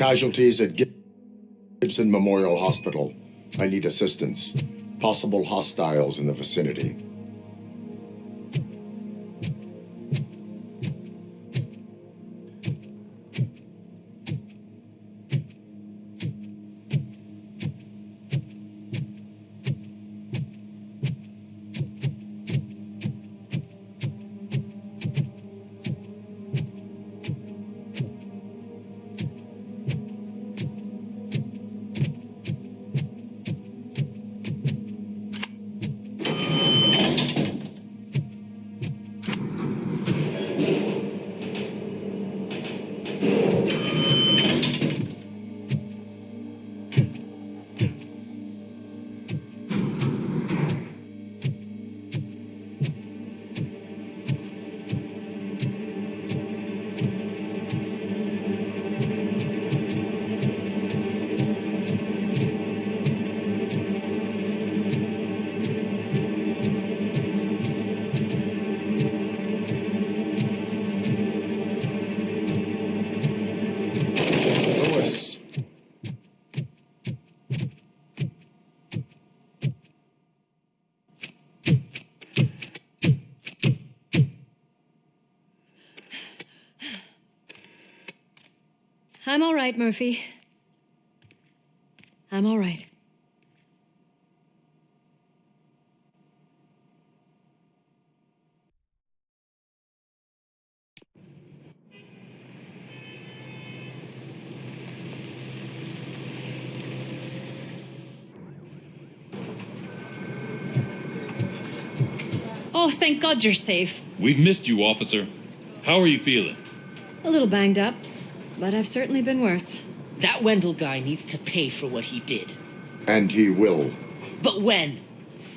Casualties at Gibson Memorial Hospital. I need assistance. Possible hostiles in the vicinity. I'm all right, Murphy. I'm all right. Oh, thank God you're safe. We've missed you, officer. How are you feeling? A little banged up, but I've certainly been worse. That Wendell guy needs to pay for what he did. And he will. But when?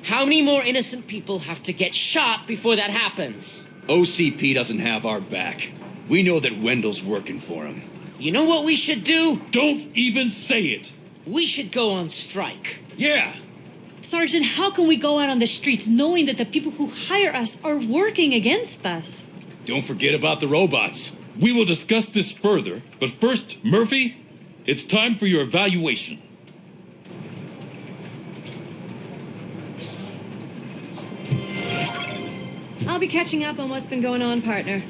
How many more innocent people have to get shot before that happens? OCP doesn't have our back. We know that Wendell's working for him. You know what we should do? Don't even say it! We should go on strike. Yeah! Sergeant, how can we go out on the streets knowing that the people who hire us are working against us? Don't forget about the robots. We will discuss this further, but first, Murphy, it's time for your evaluation. I'll be catching up on what's been going on, partner.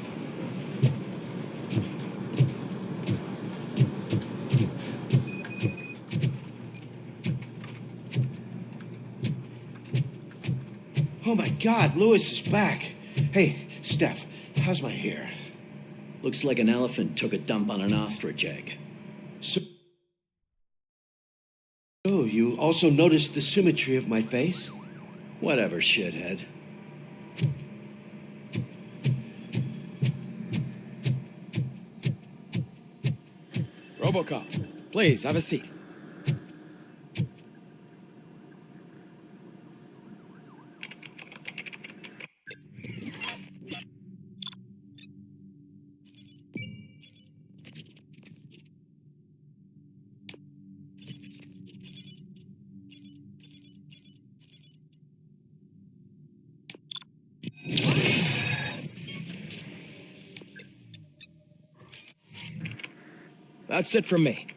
Oh my God, Lewis is back. Hey, Steph, how's my hair? Looks like an elephant took a dump on an ostrich egg. So, oh, you also noticed the symmetry of my face? Whatever, shithead. Robocop, please, have a seat. That's it from me.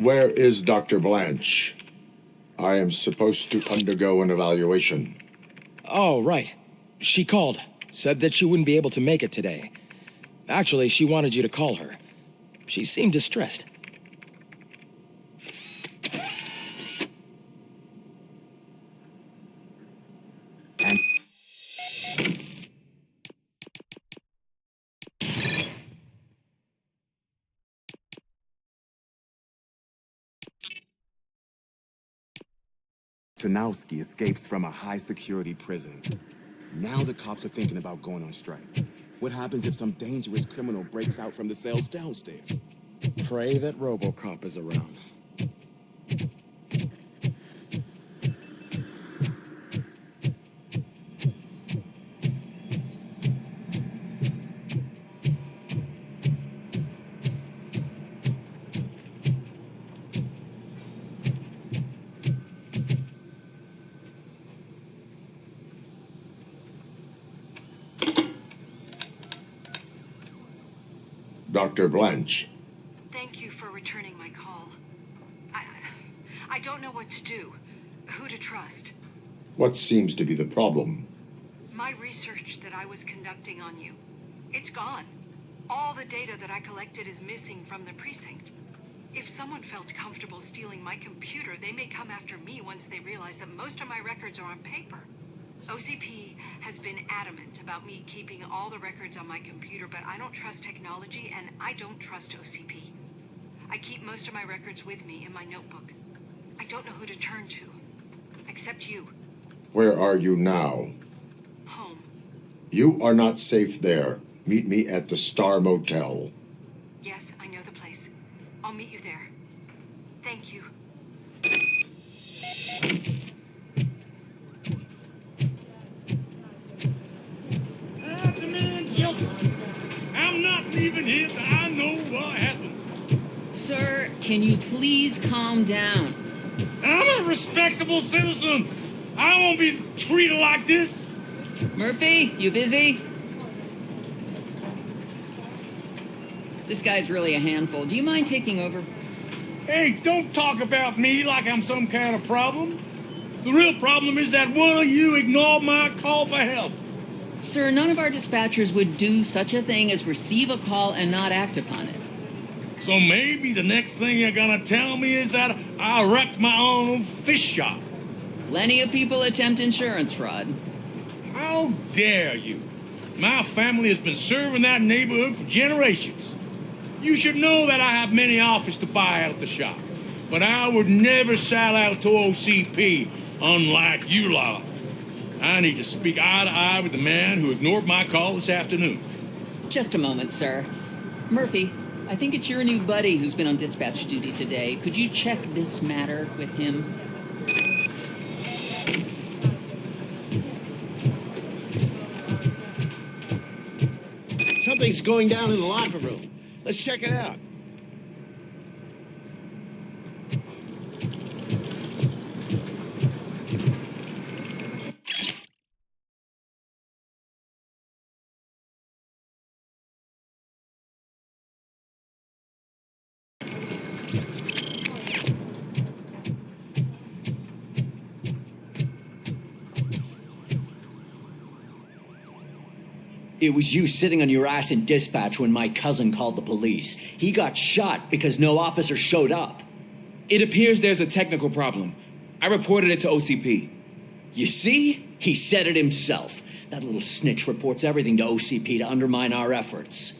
Where is Dr. Blanche? I am supposed to undergo an evaluation. Oh, right. She called. Said that she wouldn't be able to make it today. Actually, she wanted you to call her. She seemed distressed. Tarnowski escapes from a high-security prison. Now the cops are thinking about going on strike. What happens if some dangerous criminal breaks out from the cells downstairs? Pray that Robocop is around. Dr. Blanche. Thank you for returning my call. I don't know what to do. Who to trust. What seems to be the problem? My research that I was conducting on you, it's gone. All the data that I collected is missing from the precinct. If someone felt comfortable stealing my computer, they may come after me once they realize that most of my records are on paper. OCP has been adamant about me keeping all the records on my computer, but I don't trust technology and I don't trust OCP. I keep most of my records with me in my notebook. I don't know who to turn to, except you. Where are you now? Home. You are not safe there. Meet me at the Star Motel. Yes, I know the place. I'll meet you there. Thank you. I demand justice. I'm not leaving here till I know what happened. Sir, can you please calm down? I'm a respectable citizen. I won't be treated like this. Murphy, you busy? This guy's really a handful. Do you mind taking over? Hey, don't talk about me like I'm some kind of problem. The real problem is that one of you ignored my call for help. Sir, none of our dispatchers would do such a thing as receive a call and not act upon it. So maybe the next thing you're gonna tell me is that I wrecked my own fish shop. Plenty of people attempt insurance fraud. How dare you? My family has been serving that neighborhood for generations. You should know that I have many offers to buy out the shop, but I would never sell out to OCP, unlike you lot. I need to speak eye to eye with the man who ignored my call this afternoon. Just a moment, sir. Murphy, I think it's your new buddy who's been on dispatch duty today. Could you check this matter with him? Something's going down in the locker room. Let's check it out. It was you sitting on your ass in dispatch when my cousin called the police. He got shot because no officer showed up. It appears there's a technical problem. I reported it to OCP. You see? He said it himself. That little snitch reports everything to OCP to undermine our efforts.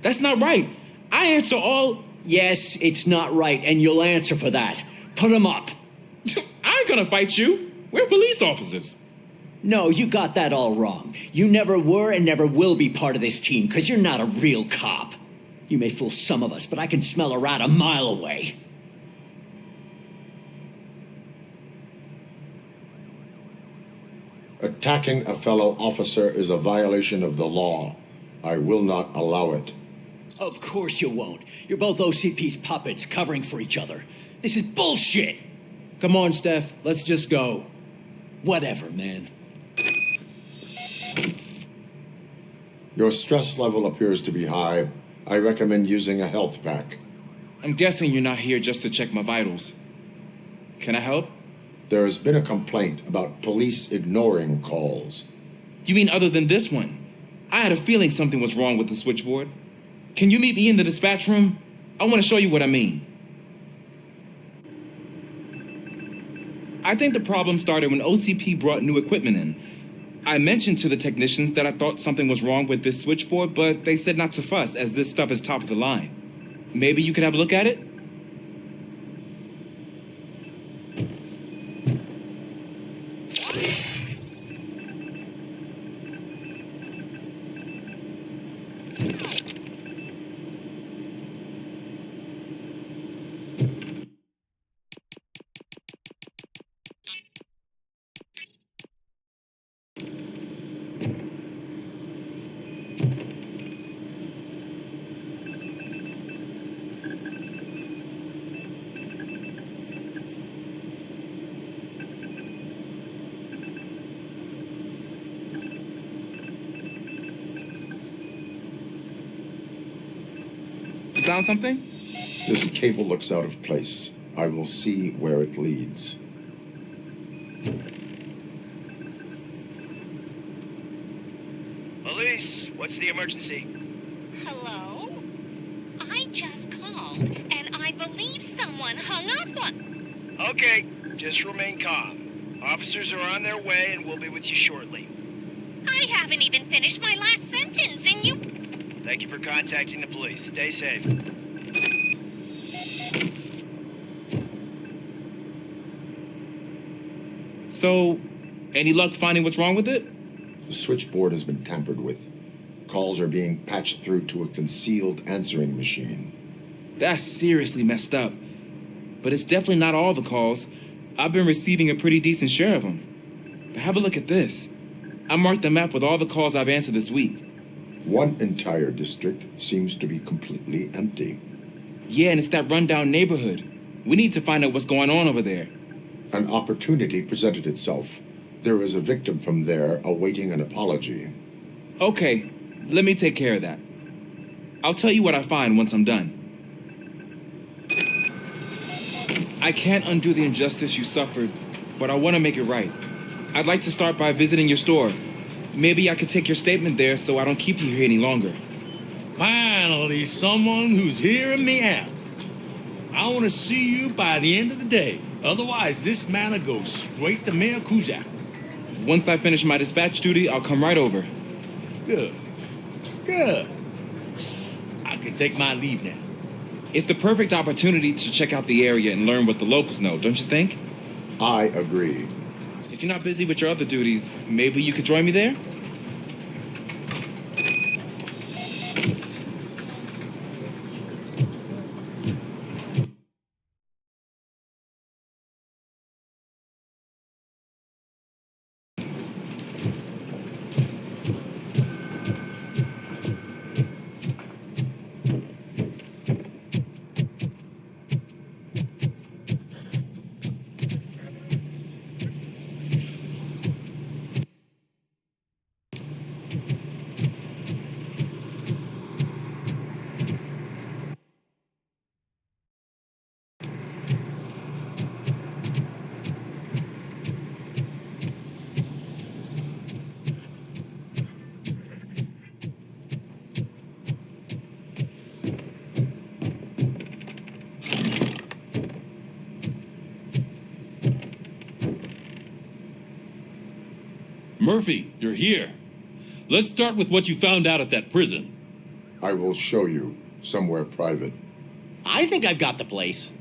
That's not right. I answer all... Yes, it's not right, and you'll answer for that. Put him up. I ain't gonna fight you. We're police officers. No, you got that all wrong. You never were and never will be part of this team, because you're not a real cop. You may fool some of us, but I can smell a rat a mile away. Attacking a fellow officer is a violation of the law. I will not allow it. Of course you won't. You're both OCP's puppets covering for each other. This is bullshit! Come on, Steph. Let's just go. Whatever, man. Your stress level appears to be high. I recommend using a health pack. I'm guessing you're not here just to check my vitals. Can I help? There has been a complaint about police ignoring calls. You mean other than this one? I had a feeling something was wrong with the switchboard. Can you meet me in the dispatch room? I want to show you what I mean. I think the problem started when OCP brought new equipment in. I mentioned to the technicians that I thought something was wrong with this switchboard, but they said not to fuss, as this stuff is top of the line. Maybe you could have a look at it? Found something? This cable looks out of place. I will see where it leads. Police, what's the emergency? Hello? I just called, and I believe someone hung up on... Okay, just remain calm. Officers are on their way and we'll be with you shortly. I haven't even finished my last sentence, and you... Thank you for contacting the police. Stay safe. So, any luck finding what's wrong with it? The switchboard has been tampered with. Calls are being patched through to a concealed answering machine. That's seriously messed up. But it's definitely not all the calls. I've been receiving a pretty decent share of them. But have a look at this. I marked the map with all the calls I've answered this week. One entire district seems to be completely empty. Yeah, and it's that rundown neighborhood. We need to find out what's going on over there. An opportunity presented itself. There is a victim from there awaiting an apology. Okay, let me take care of that. I'll tell you what I find once I'm done. I can't undo the injustice you suffered, but I want to make it right. I'd like to start by visiting your store. Maybe I could take your statement there so I don't keep you here any longer. Finally, someone who's hearing me out. I want to see you by the end of the day. Otherwise, this matter goes straight to Mayor Kuzak. Once I finish my dispatch duty, I'll come right over. Good. Good. I can take my leave now. It's the perfect opportunity to check out the area and learn what the locals know, don't you think? I agree. If you're not busy with your other duties, maybe you could join me there? Murphy, you're here. Let's start with what you found out at that prison. I will show you somewhere private. I think I've got the place.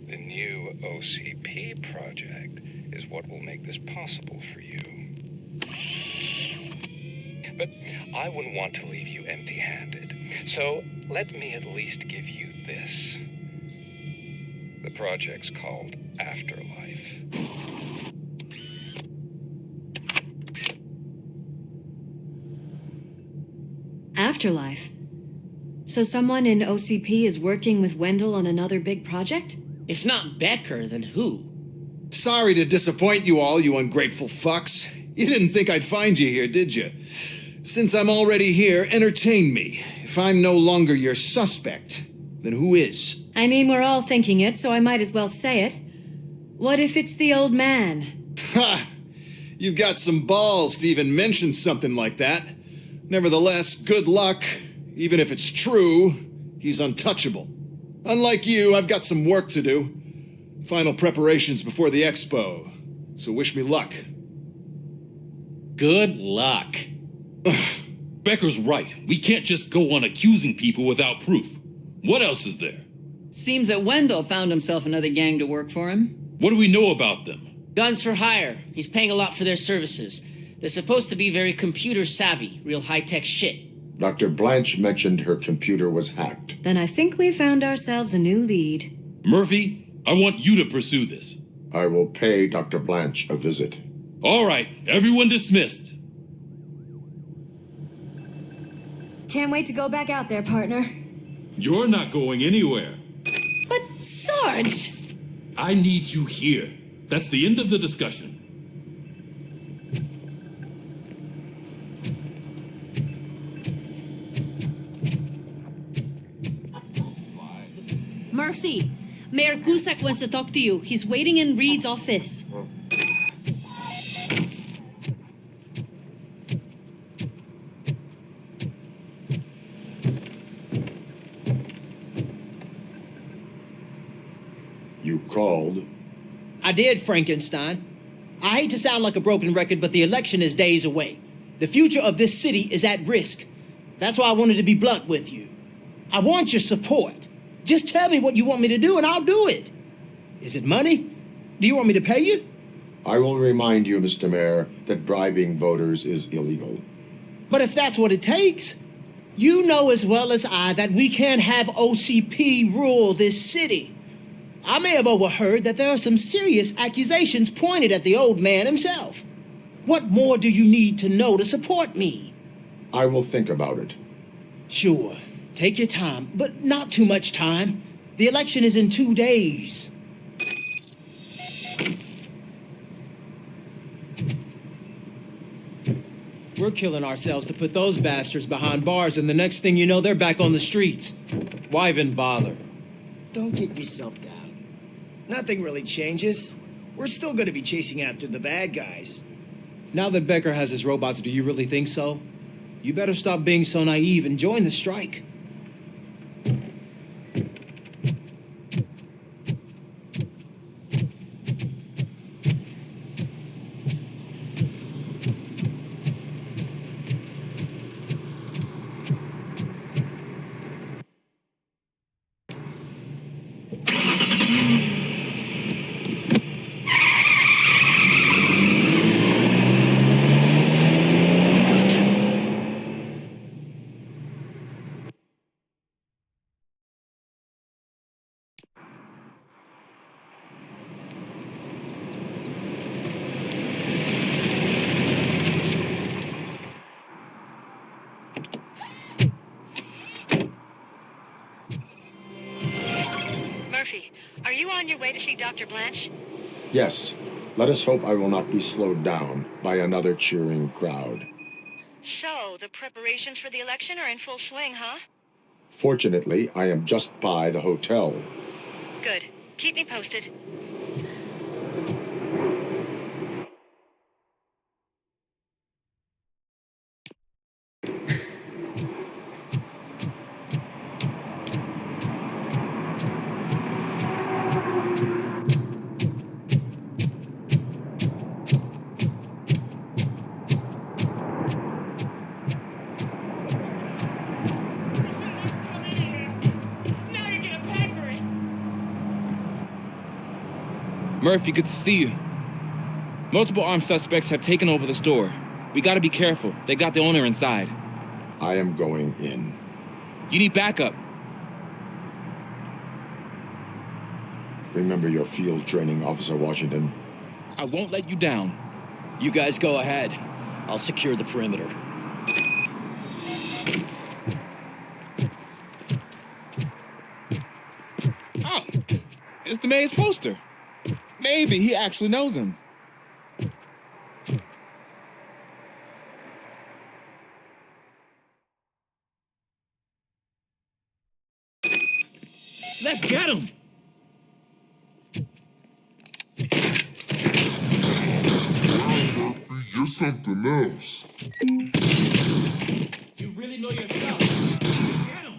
The new OCP project is what will make this possible for you. But I wouldn't want to leave you empty-handed, so let me at least give you this. The project's called Afterlife. Afterlife? So someone in OCP is working with Wendell on another big project? If not Becker, then who? Sorry to disappoint you all, you ungrateful fucks. You didn't think I'd find you here, did you? Since I'm already here, entertain me. If I'm no longer your suspect, then who is? I mean, we're all thinking it, so I might as well say it. What if it's the old man? Ha! You've got some balls to even mention something like that. Nevertheless, good luck. Even if it's true, he's untouchable. Unlike you, I've got some work to do. Final preparations before the expo. So wish me luck. Good luck. Becker's right. We can't just go on accusing people without proof. What else is there? Seems that Wendell found himself another gang to work for him. What do we know about them? Guns for hire. He's paying a lot for their services. They're supposed to be very computer savvy, real high-tech shit. Dr. Blanche mentioned her computer was hacked. Then I think we found ourselves a new lead. Murphy, I want you to pursue this. I will pay Dr. Blanche a visit. All right, everyone dismissed. Can't wait to go back out there, partner. You're not going anywhere. But, Sarge! I need you here. That's the end of the discussion. Murphy, Mayor Cusack wants to talk to you. He's waiting in Reed's office. You called? I did, Frankenstein. I hate to sound like a broken record, but the election is days away. The future of this city is at risk. That's why I wanted to be blunt with you. I want your support. Just tell me what you want me to do and I'll do it. Is it money? Do you want me to pay you? I will remind you, Mr. Mayor, that bribing voters is illegal. But if that's what it takes, you know as well as I that we can't have OCP rule this city. I may have overheard that there are some serious accusations pointed at the old man himself. What more do you need to know to support me? I will think about it. Sure. Take your time, but not too much time. The election is in 2 days. We're killing ourselves to put those bastards behind bars, and the next thing you know, they're back on the streets. Why even bother? Don't get yourself down. Nothing really changes. We're still gonna be chasing after the bad guys. Now that Becker has his robots, do you really think so? You better stop being so naive and join the strike. Murphy, are you on your way to see Dr. Blanche? Yes. Let us hope I will not be slowed down by another cheering crowd. So, the preparations for the election are in full swing, huh? Fortunately, I am just by the hotel. Good. Keep me posted. Murphy, good to see you. Multiple armed suspects have taken over the store. We gotta be careful. They got the owner inside. I am going in. You need backup. Remember your field training, Officer Washington. I won't let you down. You guys go ahead. I'll secure the perimeter. Oh, it's the mayor's poster. Maybe he actually knows him. Let's get him! You're something else. You really know your stuff. Get him!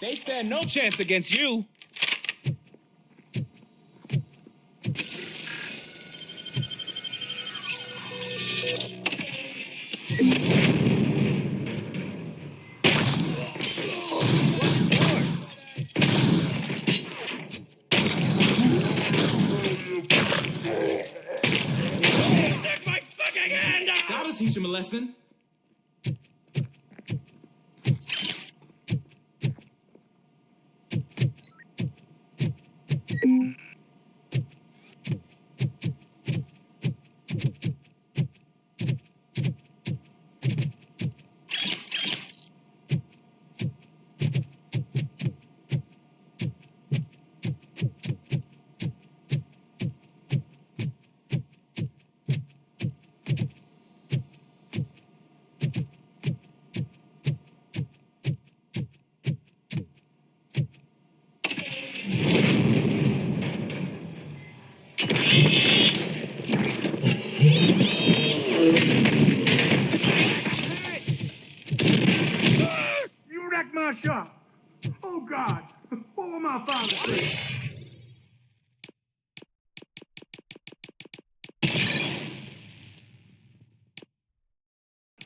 They stand no chance against you. That'll teach him a lesson. wrecked my shop. Oh, God. What will my father say?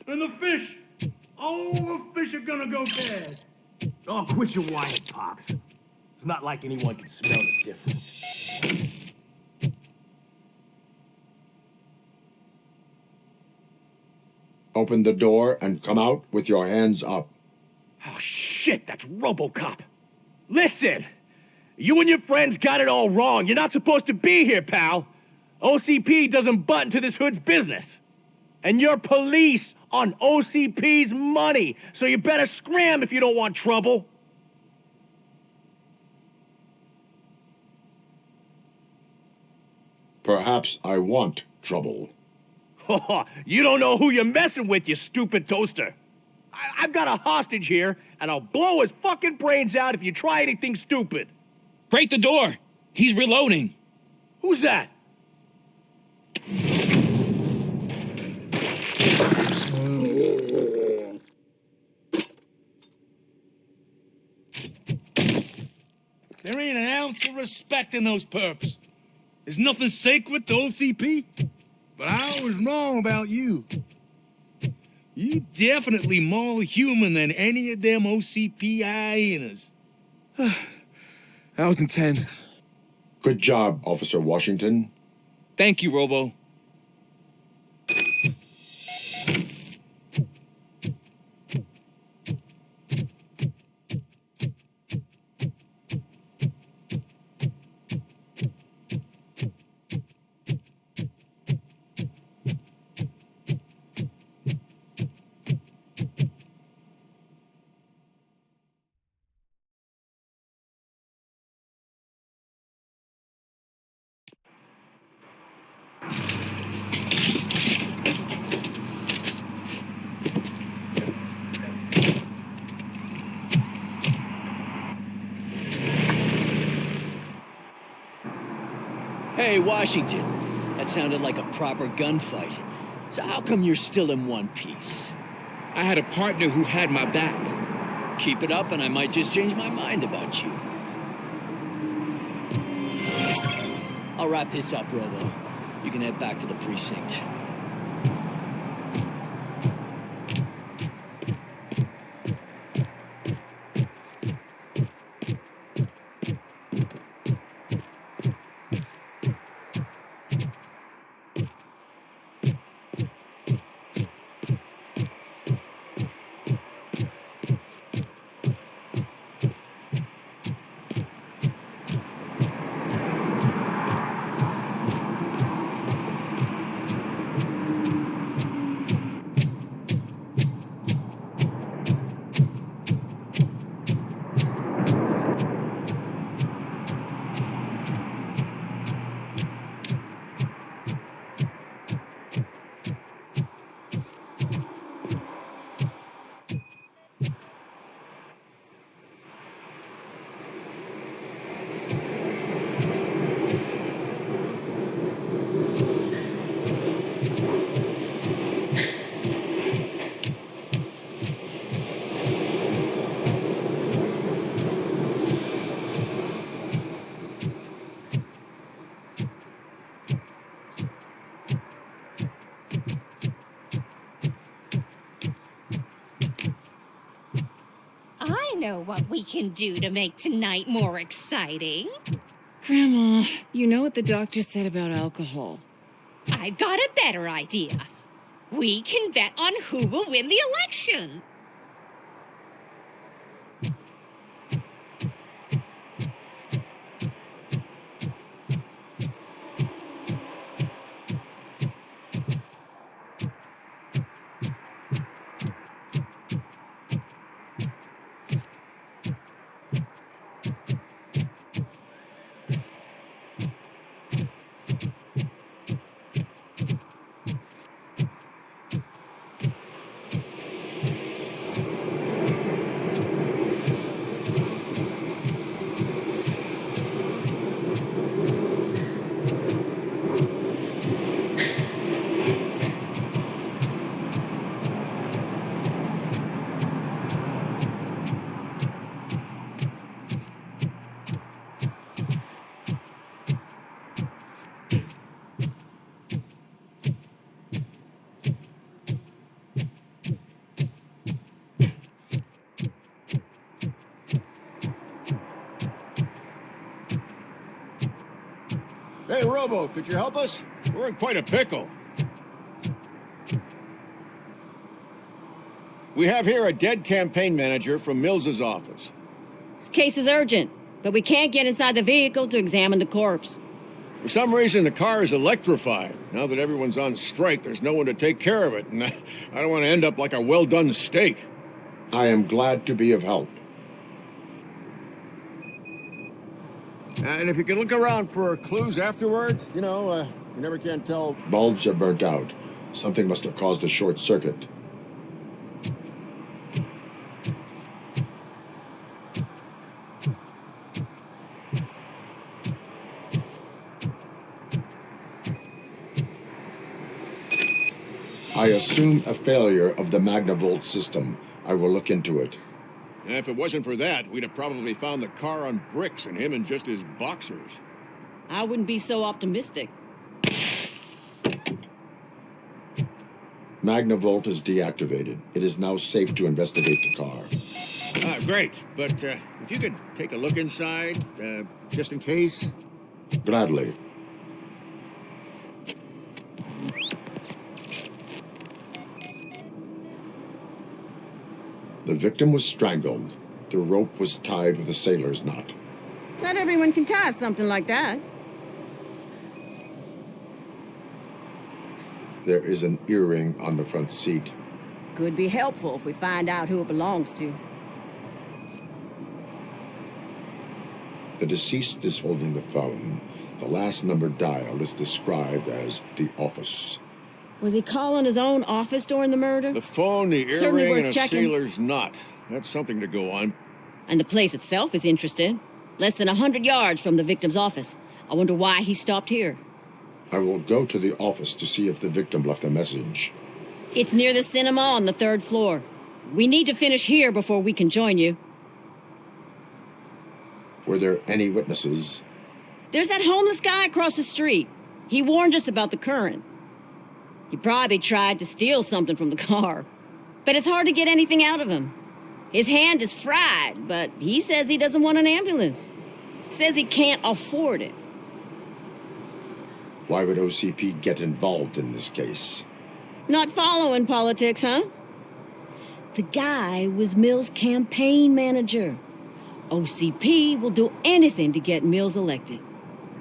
And the fish. All the fish are gonna go bad. Oh, quit your whining, Pops. It's not like anyone can smell the difference. Open the door and come out with your hands up. Oh, shit, that's Robocop. Listen, you and your friends got it all wrong. You're not supposed to be here, pal. OCP doesn't butt into this hood's business. And you're police on OCP's money, so you better scram if you don't want trouble. Perhaps I want trouble. You don't know who you're messing with, you stupid toaster. I've got a hostage here, and I'll blow his fucking brains out if you try anything stupid. Break the door! He's reloading. Who's that? There ain't an ounce of respect in those perps. There's nothing sacred to OCP. But I was wrong about you. You definitely more human than any of them OCP hyenas. That was intense. Good job, Officer Washington. Thank you, Robo. Hey, Washington. That sounded like a proper gunfight. So how come you're still in one piece? I had a partner who had my back. Keep it up and I might just change my mind about you. I'll wrap this up, Robo. You can head back to the precinct. I know what we can do to make tonight more exciting. Grandma, you know what the doctor said about alcohol. I've got a better idea. We can bet on who will win the election. Robo, could you help us? We're in quite a pickle. We have here a dead campaign manager from Mills's office. This case is urgent, but we can't get inside the vehicle to examine the corpse. For some reason, the car is electrified. Now that everyone's on strike, there's no one to take care of it, and I don't want to end up like a well-done steak. I am glad to be of help. And if you can look around for clues afterwards, you never can tell. Bulbs are burnt out. Something must have caused a short circuit. I assume a failure of the Magnavolt system. I will look into it. And if it wasn't for that, we'd have probably found the car on bricks and him in just his boxers. I wouldn't be so optimistic. Magnavolt is deactivated. It is now safe to investigate the car. Great. But if you could take a look inside, just in case. Gladly. The victim was strangled. The rope was tied with a sailor's knot. Not everyone can tie something like that. There is an earring on the front seat. Could be helpful if we find out who it belongs to. The deceased is holding the phone. The last number dialed is described as the office. Was he calling his own office during the murder? The phone, the Certainly earring, worth and a checking. sailor's knot. That's something to go on. And the place itself is interesting. Less than 100 yards from the victim's office. I wonder why he stopped here. I will go to the office to see if the victim left a message. It's near the cinema on the 3rd floor. We need to finish here before we can join you. Were there any witnesses? There's that homeless guy across the street. He warned us about the current. He probably tried to steal something from the car. But it's hard to get anything out of him. His hand is fried, but he says he doesn't want an ambulance. Says he can't afford it. Why would OCP get involved in this case? Not following politics, huh? The guy was Mills' campaign manager. OCP will do anything to get Mills elected.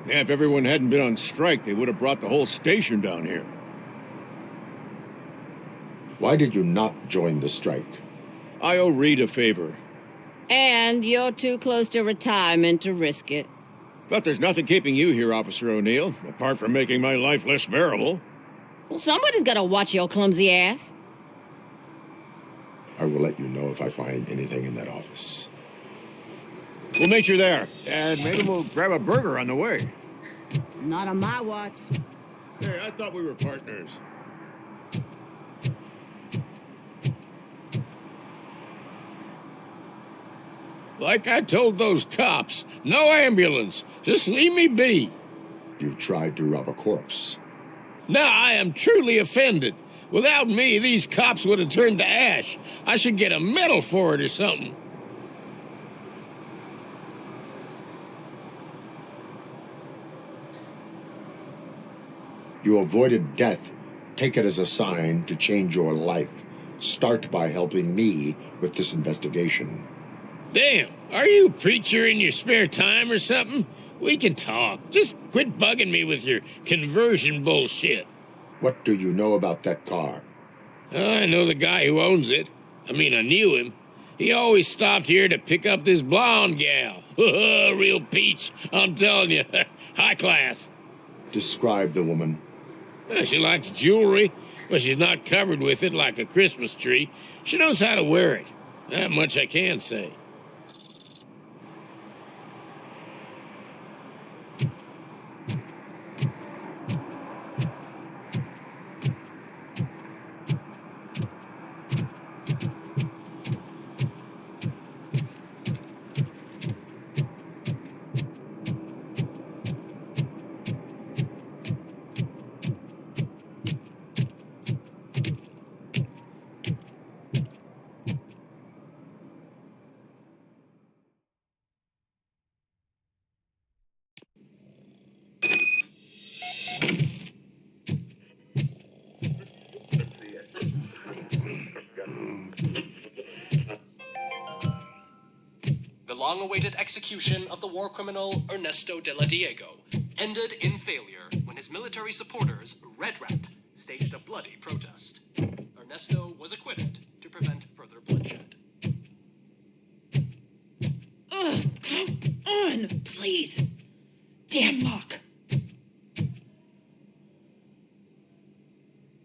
Yeah, if everyone hadn't been on strike, they would have brought the whole station down here. Why did you not join the strike? I owe Reed a favor. And you're too close to retirement to risk it. But there's nothing keeping you here, Officer O'Neill, apart from making my life less bearable. Well, somebody's got to watch your clumsy ass. I will let you know if I find anything in that office. We'll meet you there, and maybe we'll grab a burger on the way. Not on my watch. Hey, I thought we were partners. Like I told those cops, no ambulance. Just leave me be. You tried to rob a corpse. Now I am truly offended. Without me, these cops would have turned to ash. I should get a medal for it or something. You avoided death. Take it as a sign to change your life. Start by helping me with this investigation. Damn, are you a preacher in your spare time or something? We can talk. Just quit bugging me with your conversion bullshit. What do you know about that car? I know the guy who owns it. I knew him. He always stopped here to pick up this blonde gal. Real peach, I'm telling you. High class. Describe the woman. She likes jewelry, but she's not covered with it like a Christmas tree. She knows how to wear it. That much I can say. long-awaited execution of the war criminal Ernesto de la Diego ended in failure when his military supporters, Red Rat, staged a bloody protest. Ernesto was acquitted to prevent further bloodshed. Ugh, come on, please. Damn lock.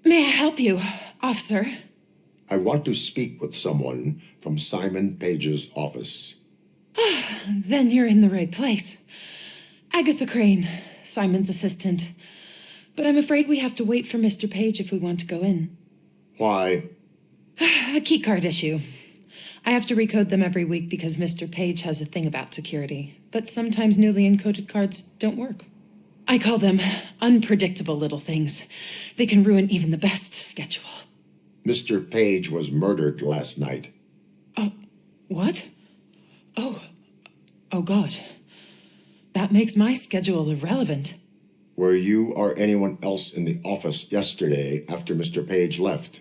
May I help you, officer? I want to speak with someone from Simon Page's office. Then you're in the right place. Agatha Crane, Simon's assistant. But I'm afraid we have to wait for Mr. Page if we want to go in. Why? A keycard issue. I have to recode them every week because Mr. Page has a thing about security. But sometimes newly encoded cards don't work. I call them unpredictable little things. They can ruin even the best schedule. Mr. Page was murdered last night. Oh, what? Oh God. That makes my schedule irrelevant. Were you or anyone else in the office yesterday after Mr. Page left?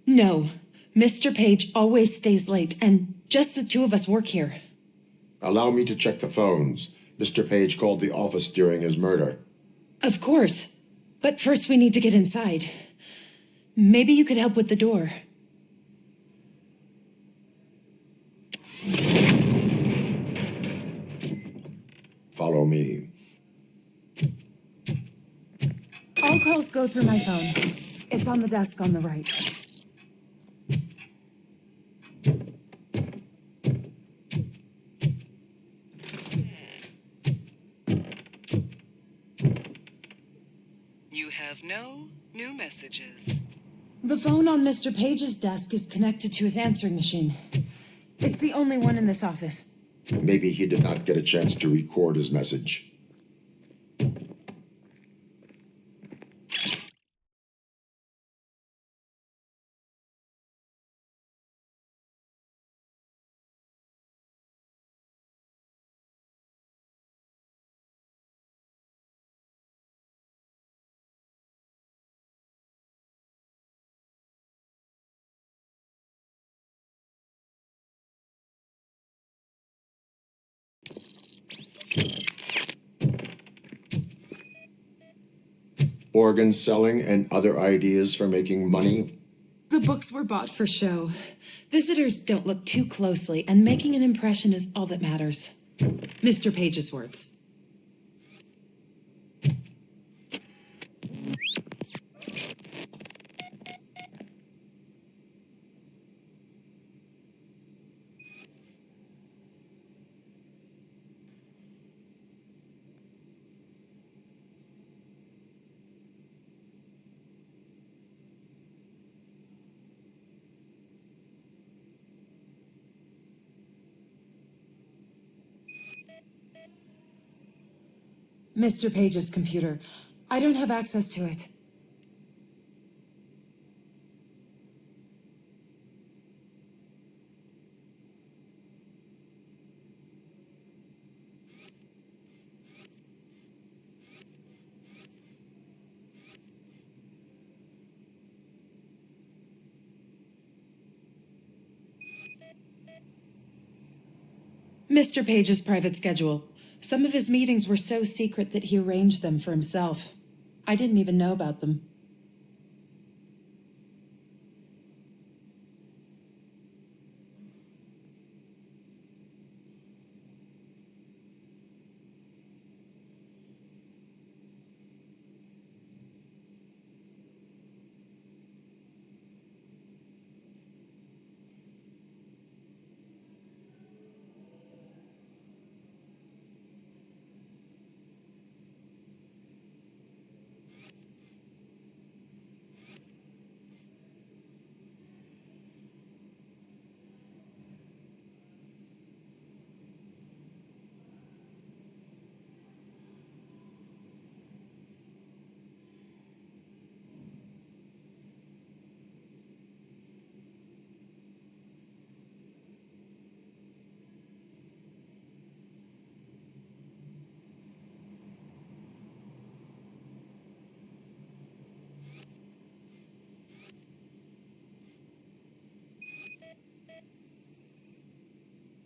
No. Mr. Page always stays late, and just the two of us work here. Allow me to check the phones. Mr. Page called the office during his murder. Of course. But first we need to get inside. Maybe you could help with the door. Follow me. All calls go through my phone. It's on the desk on the right. You have no new messages. The phone on Mr. Page's desk is connected to his answering machine. It's the only one in this office. Maybe he did not get a chance to record his message. Organ selling and other ideas for making money? The books were bought for show. Visitors don't look too closely, and making an impression is all that matters. Mr. Page's words. Mr. Page's computer. I don't have access to it. Mr. Page's private schedule. Some of his meetings were so secret that he arranged them for himself. I didn't even know about them.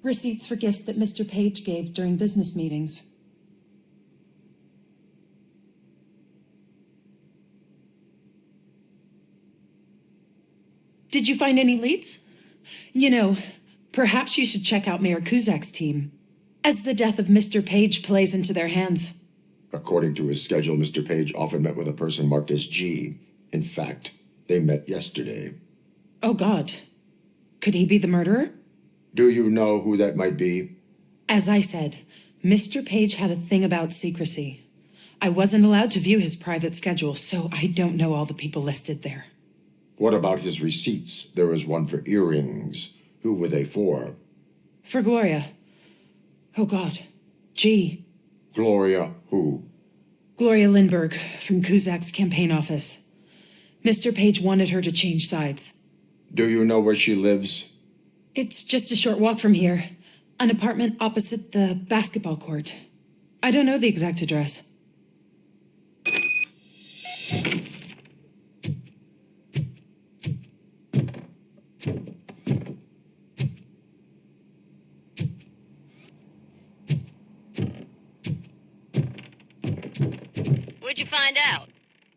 Receipts for gifts that Mr. Page gave during business meetings. Did you find any leads? You know, perhaps you should check out Mayor Kuzak's team, as the death of Mr. Page plays into their hands. According to his schedule, Mr. Page often met with a person marked as G. In fact, they met yesterday. Oh, God. Could he be the murderer? Do you know who that might be? As I said, Mr. Page had a thing about secrecy. I wasn't allowed to view his private schedule, so I don't know all the people listed there. What about his receipts? There was one for earrings. Who were they for? For Gloria. Oh, God. G. Gloria who? Gloria Lindbergh, from Kuzak's campaign office. Mr. Page wanted her to change sides. Do you know where she lives? It's just a short walk from here. An apartment opposite the basketball court. I don't know the exact address. What'd you find out?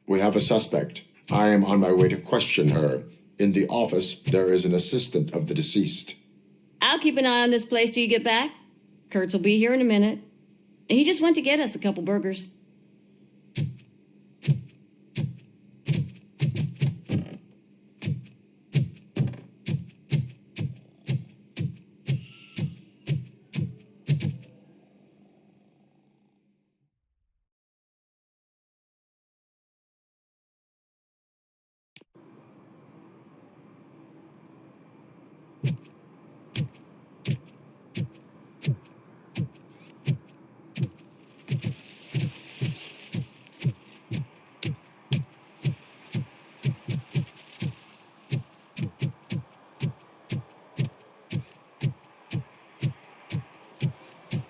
We have a suspect. I am on my way to question her. In the office, there is an assistant of the deceased. I'll keep an eye on this place till you get back. Kurtz will be here in a minute. He just went to get us a couple burgers.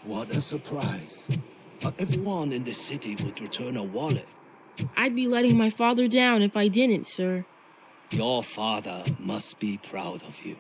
What a surprise. Not everyone in the city would return a wallet. I'd be letting my father down if I didn't, sir. Your father must be proud of you.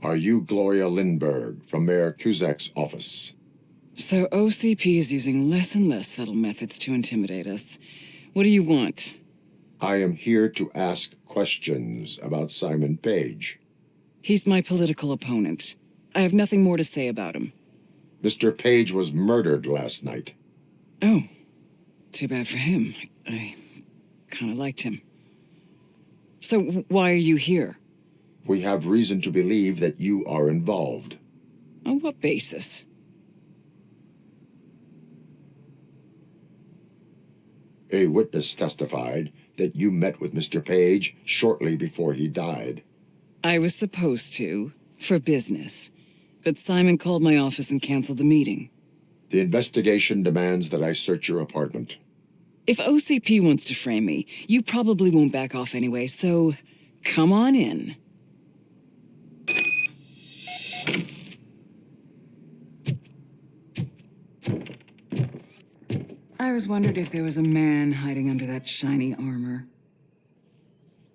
Are you Gloria Lindbergh from Mayor Kuzak's office? So OCP is using less and less subtle methods to intimidate us. What do you want? I am here to ask questions about Simon Page. He's my political opponent. I have nothing more to say about him. Mr. Page was murdered last night. Oh, too bad for him. I kind of liked him. So why are you here? We have reason to believe that you are involved. On what basis? A witness testified that you met with Mr. Page shortly before he died. I was supposed to, for business. But Simon called my office and canceled the meeting. The investigation demands that I search your apartment. If OCP wants to frame me, you probably won't back off anyway, so come on in. I always wondered if there was a man hiding under that shiny armor.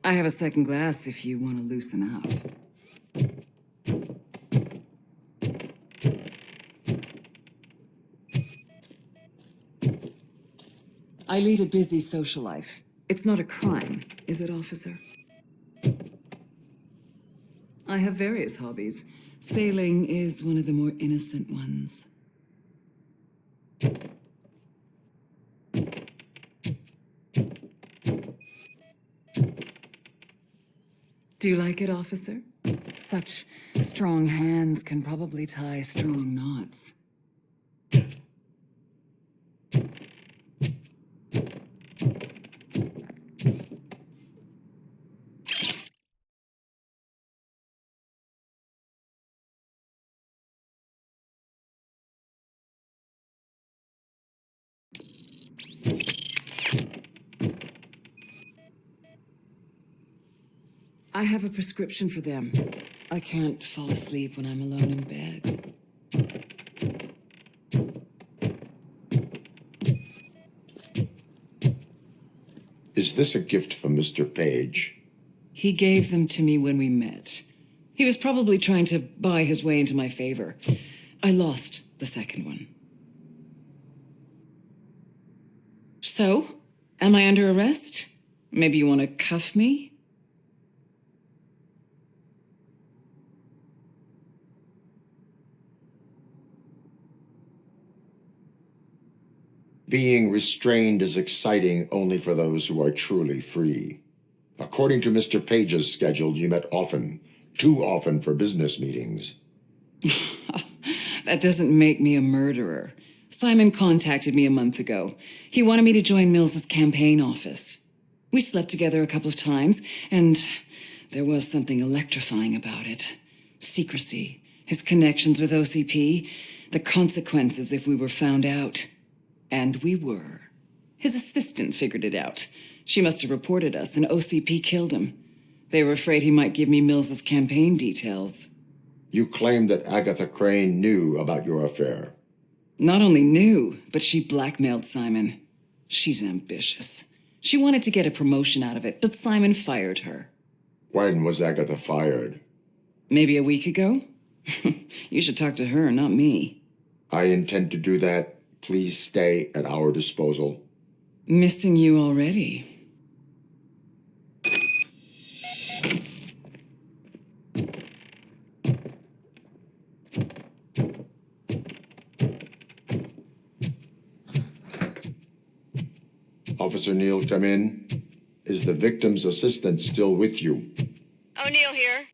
I have a second glass if you want to loosen up. I lead a busy social life. It's not a crime, is it, officer? I have various hobbies. Sailing is one of the more innocent ones. Do you like it, officer? Such strong hands can probably tie strong knots. I have a prescription for them. I can't fall asleep when I'm alone in bed. Is this a gift from Mr. Page? He gave them to me when we met. He was probably trying to buy his way into my favor. I lost the second one. So, am I under arrest? Maybe you want to cuff me? Being restrained is exciting only for those who are truly free. According to Mr. Page's schedule, you met often, too often for business meetings. That doesn't make me a murderer. Simon contacted me a month ago. He wanted me to join Mills's campaign office. We slept together a couple of times, and there was something electrifying about it. Secrecy, his connections with OCP, the consequences if we were found out. And we were. His assistant figured it out. She must have reported us, and OCP killed him. They were afraid he might give me Mills's campaign details. You claim that Agatha Crane knew about your affair. Not only knew, but she blackmailed Simon. She's ambitious. She wanted to get a promotion out of it, but Simon fired her. When was Agatha fired? Maybe a week ago? You should talk to her, not me. I intend to do that. Please stay at our disposal. Missing you already. Officer Neal, come in. Is the victim's assistant still with you? O'Neill here.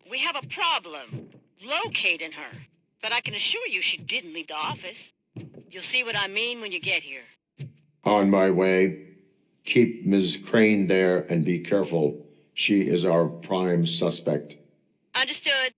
We have a problem locating her, but I can assure you she didn't leave the office. You'll see what I mean when you get here. On my way. Keep Ms. Crane there and be careful. She is our prime suspect. Understood.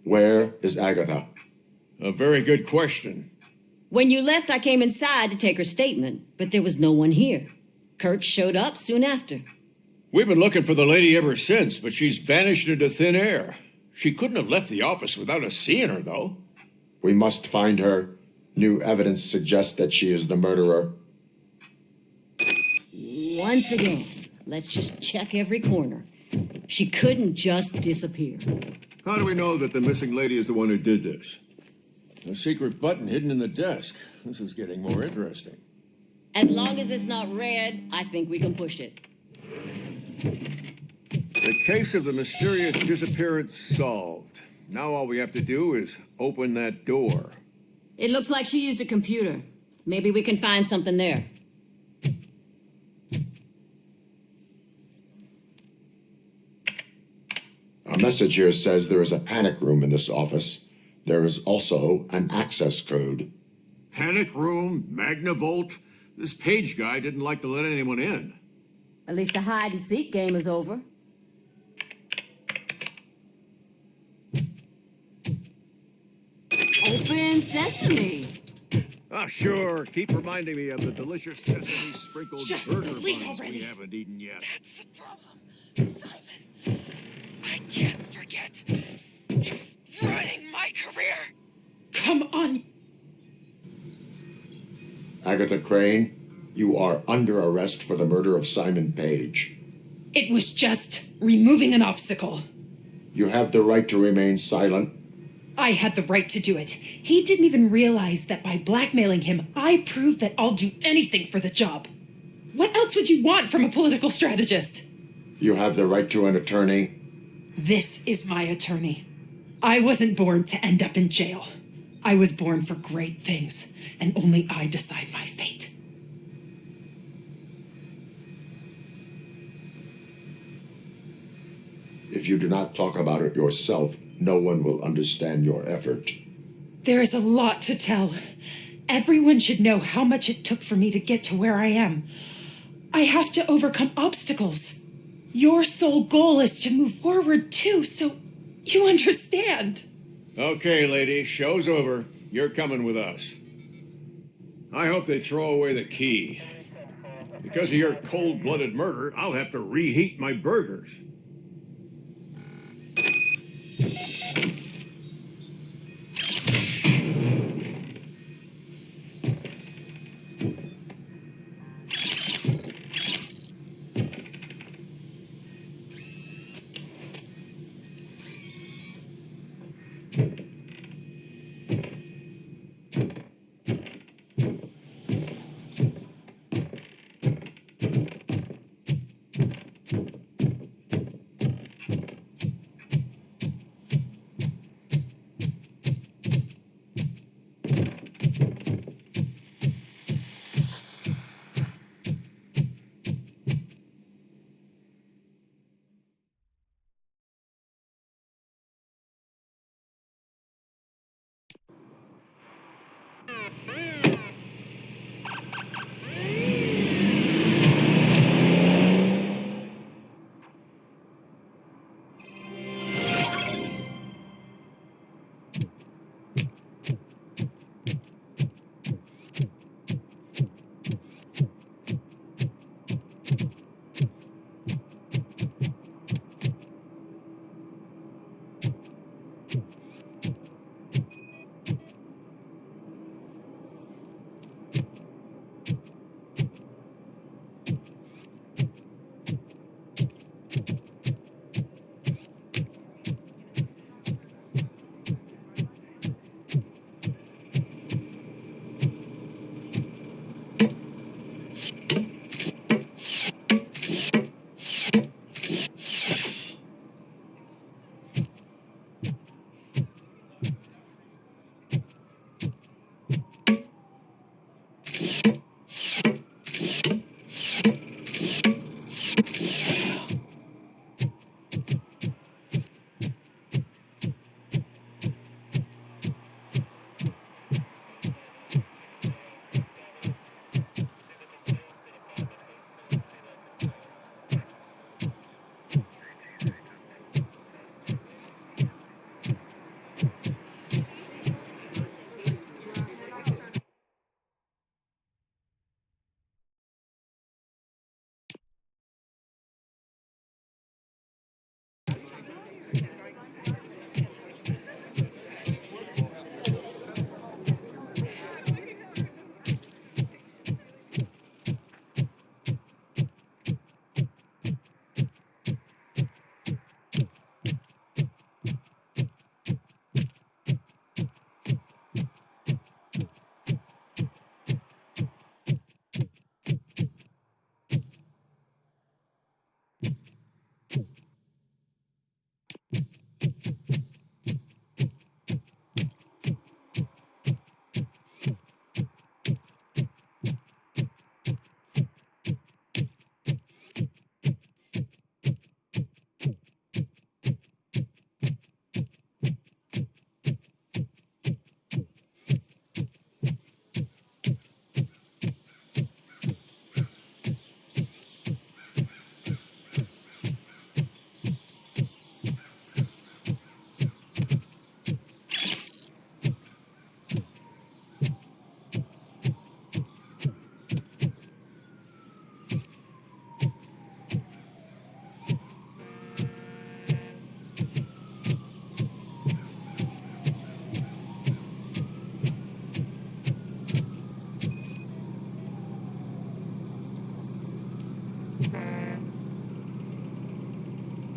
Where is Agatha? A very good question. When you left, I came inside to take her statement, but there was no one here. Kirk showed up soon after. We've been looking for the lady ever since, but she's vanished into thin air. She couldn't have left the office without us seeing her, though. We must find her. New evidence suggests that she is the murderer. Once again, let's just check every corner. She couldn't just disappear. How do we know that the missing lady is the one who did this? A secret button hidden in the desk. This is getting more interesting. As long as it's not red, I think we can push it. The case of the mysterious disappearance solved. Now all we have to do is open that door. It looks like she used a computer. Maybe we can find something there. A message here says there is a panic room in this office. There is also an access code. Panic room, Magnavolt. This Page guy didn't like to let anyone in. At least the hide-and-seek game is over. Open sesame. Ah, sure. Keep reminding me of the delicious sesame sprinkled Just burger delete buns already. we haven't eaten yet. I can't forget. You're ruining my career. Come on. Agatha Crane, you are under arrest for the murder of Simon Page. It was just removing an obstacle. You have the right to remain silent. I had the right to do it. He didn't even realize that by blackmailing him, I proved that I'll do anything for the job. What else would you want from a political strategist? You have the right to an attorney. This is my attorney. I wasn't born to end up in jail. I was born for great things, and only I decide my fate. If you do not talk about it yourself, no one will understand your effort. There is a lot to tell. Everyone should know how much it took for me to get to where I am. I have to overcome obstacles. Your sole goal is to move forward too, so you understand. Okay, lady, show's over. You're coming with us. I hope they throw away the key. Because of your cold-blooded murder, I'll have to reheat my burgers.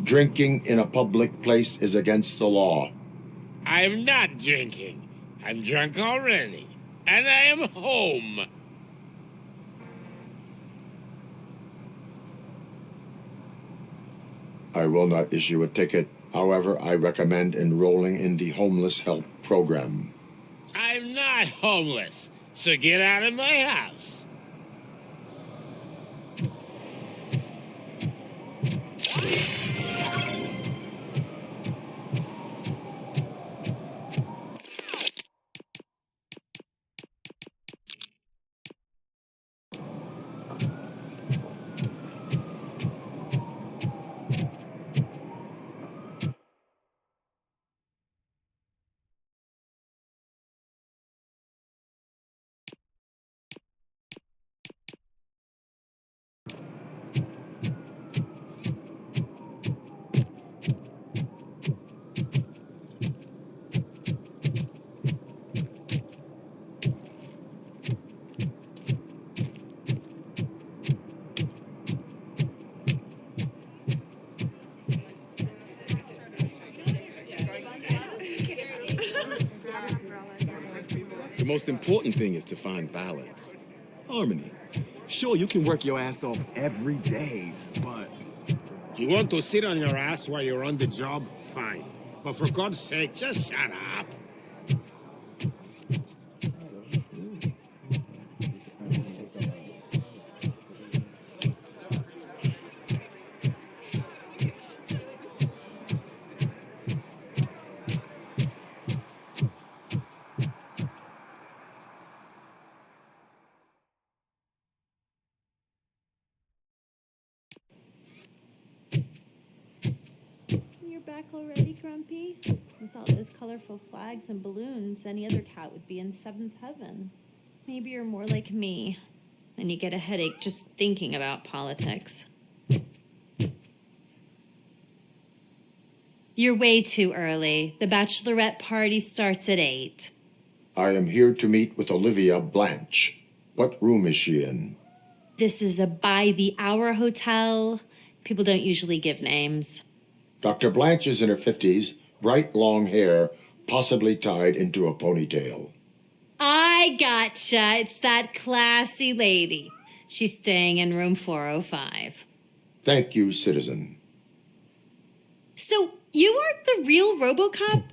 Drinking in a public place is against the law. I'm not drinking. I'm drunk already. And I am home. I will not issue a ticket. However, I recommend enrolling in the homeless help program. I'm not homeless, so get out of my house. The most important thing is to find balance. Harmony. Sure, you can work your ass off every day, but... You want to sit on your ass while you're on the job? Fine. But for God's sake, just shut up. You're back already, Grumpy? With all those colorful flags and balloons, any other cat would be in seventh heaven. Maybe you're more like me, and you get a headache just thinking about politics. You're way too early. The bachelorette party starts at 8. I am here to meet with Olivia Blanche. What room is she in? This is a by-the-hour hotel. People don't usually give names. Dr. Blanche is in her 50s, bright long hair, possibly tied into a ponytail. I gotcha. It's that classy lady. She's staying in room 405. Thank you, citizen. So, you aren't the real Robocop?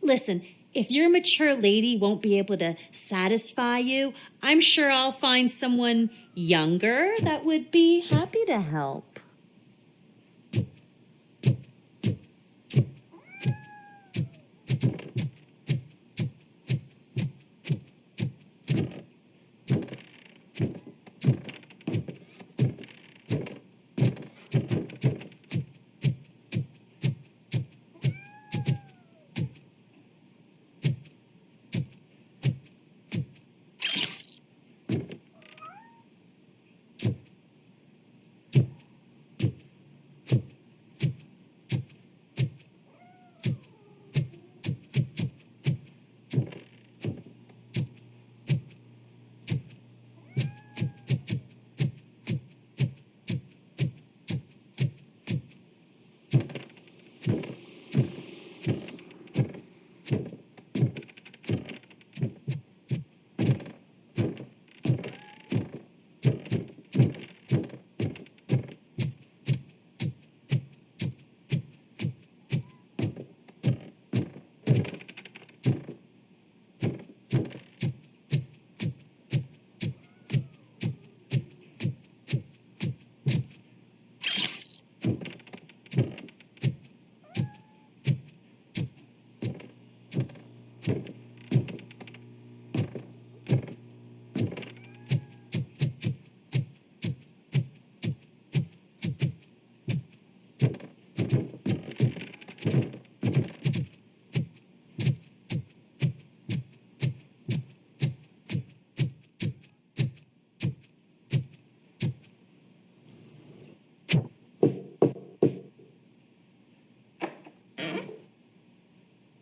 Listen, if your mature lady won't be able to satisfy you, I'm sure I'll find someone younger that would be happy to help.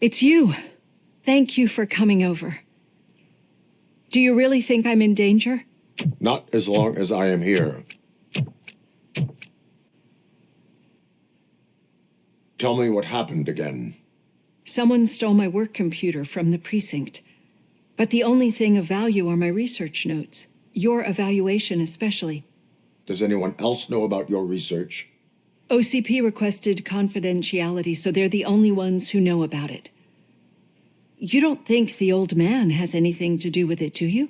It's you. Thank you for coming over. Do you really think I'm in danger? Not as long as I am here. Tell me what happened again. Someone stole my work computer from the precinct. But the only thing of value are my research notes. Your evaluation especially. Does anyone else know about your research? OCP requested confidentiality, so they're the only ones who know about it. You don't think the old man has anything to do with it, do you?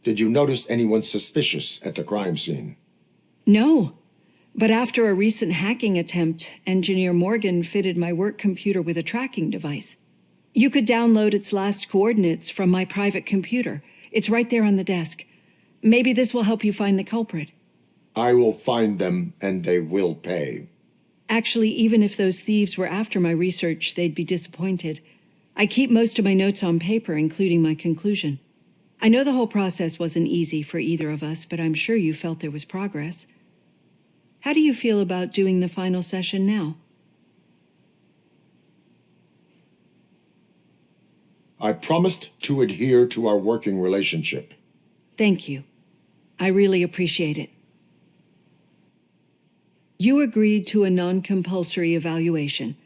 Did you notice anyone suspicious at the crime scene? No. But after a recent hacking attempt, Engineer Morgan fitted my work computer with a tracking device. You could download its last coordinates from my private computer. It's right there on the desk. Maybe this will help you find the culprit. I will find them, and they will pay. Actually, even if those thieves were after my research, they'd be disappointed. I keep most of my notes on paper, including my conclusion. I know the whole process wasn't easy for either of us, but I'm sure you felt there was progress. How do you feel about doing the final session now? I promised to adhere to our working relationship. Thank you. I really appreciate it. You agreed to a non-compulsory evaluation.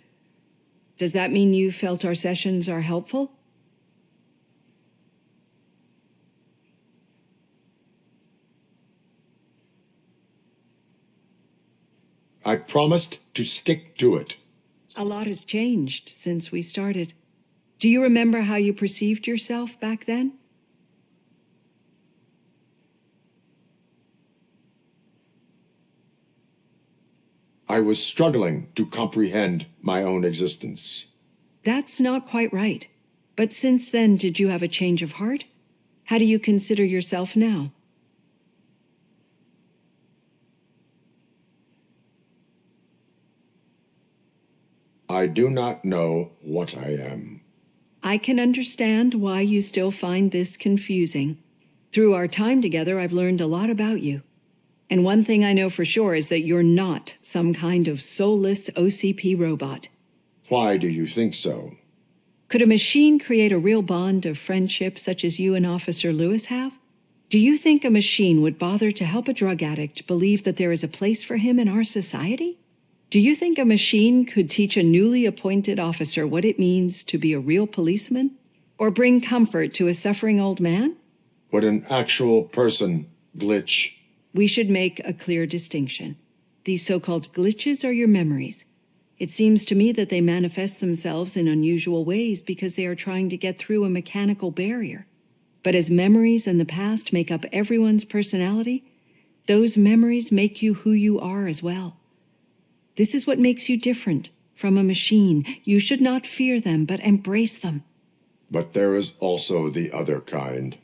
Does that mean you felt our sessions are helpful? I promised to stick to it. A lot has changed since we started. Do you remember how you perceived yourself back then? I was struggling to comprehend my own existence. That's not quite right. But since then, did you have a change of heart? How do you consider yourself now? I do not know what I am. I can understand why you still find this confusing. Through our time together, I've learned a lot about you. And one thing I know for sure is that you're not some kind of soulless OCP robot. Why do you think so? Could a machine create a real bond of friendship such as you and Officer Lewis have? Do you think a machine would bother to help a drug addict believe that there is a place for him in our society? Do you think a machine could teach a newly appointed officer what it means to be a real policeman? Or bring comfort to a suffering old man? Would an actual person glitch? We should make a clear distinction. These so-called glitches are your memories. It seems to me that they manifest themselves in unusual ways because they are trying to get through a mechanical barrier. But as memories and the past make up everyone's personality, those memories make you who you are as well. This is what makes you different from a machine. You should not fear them, but embrace them. But there is also the other kind.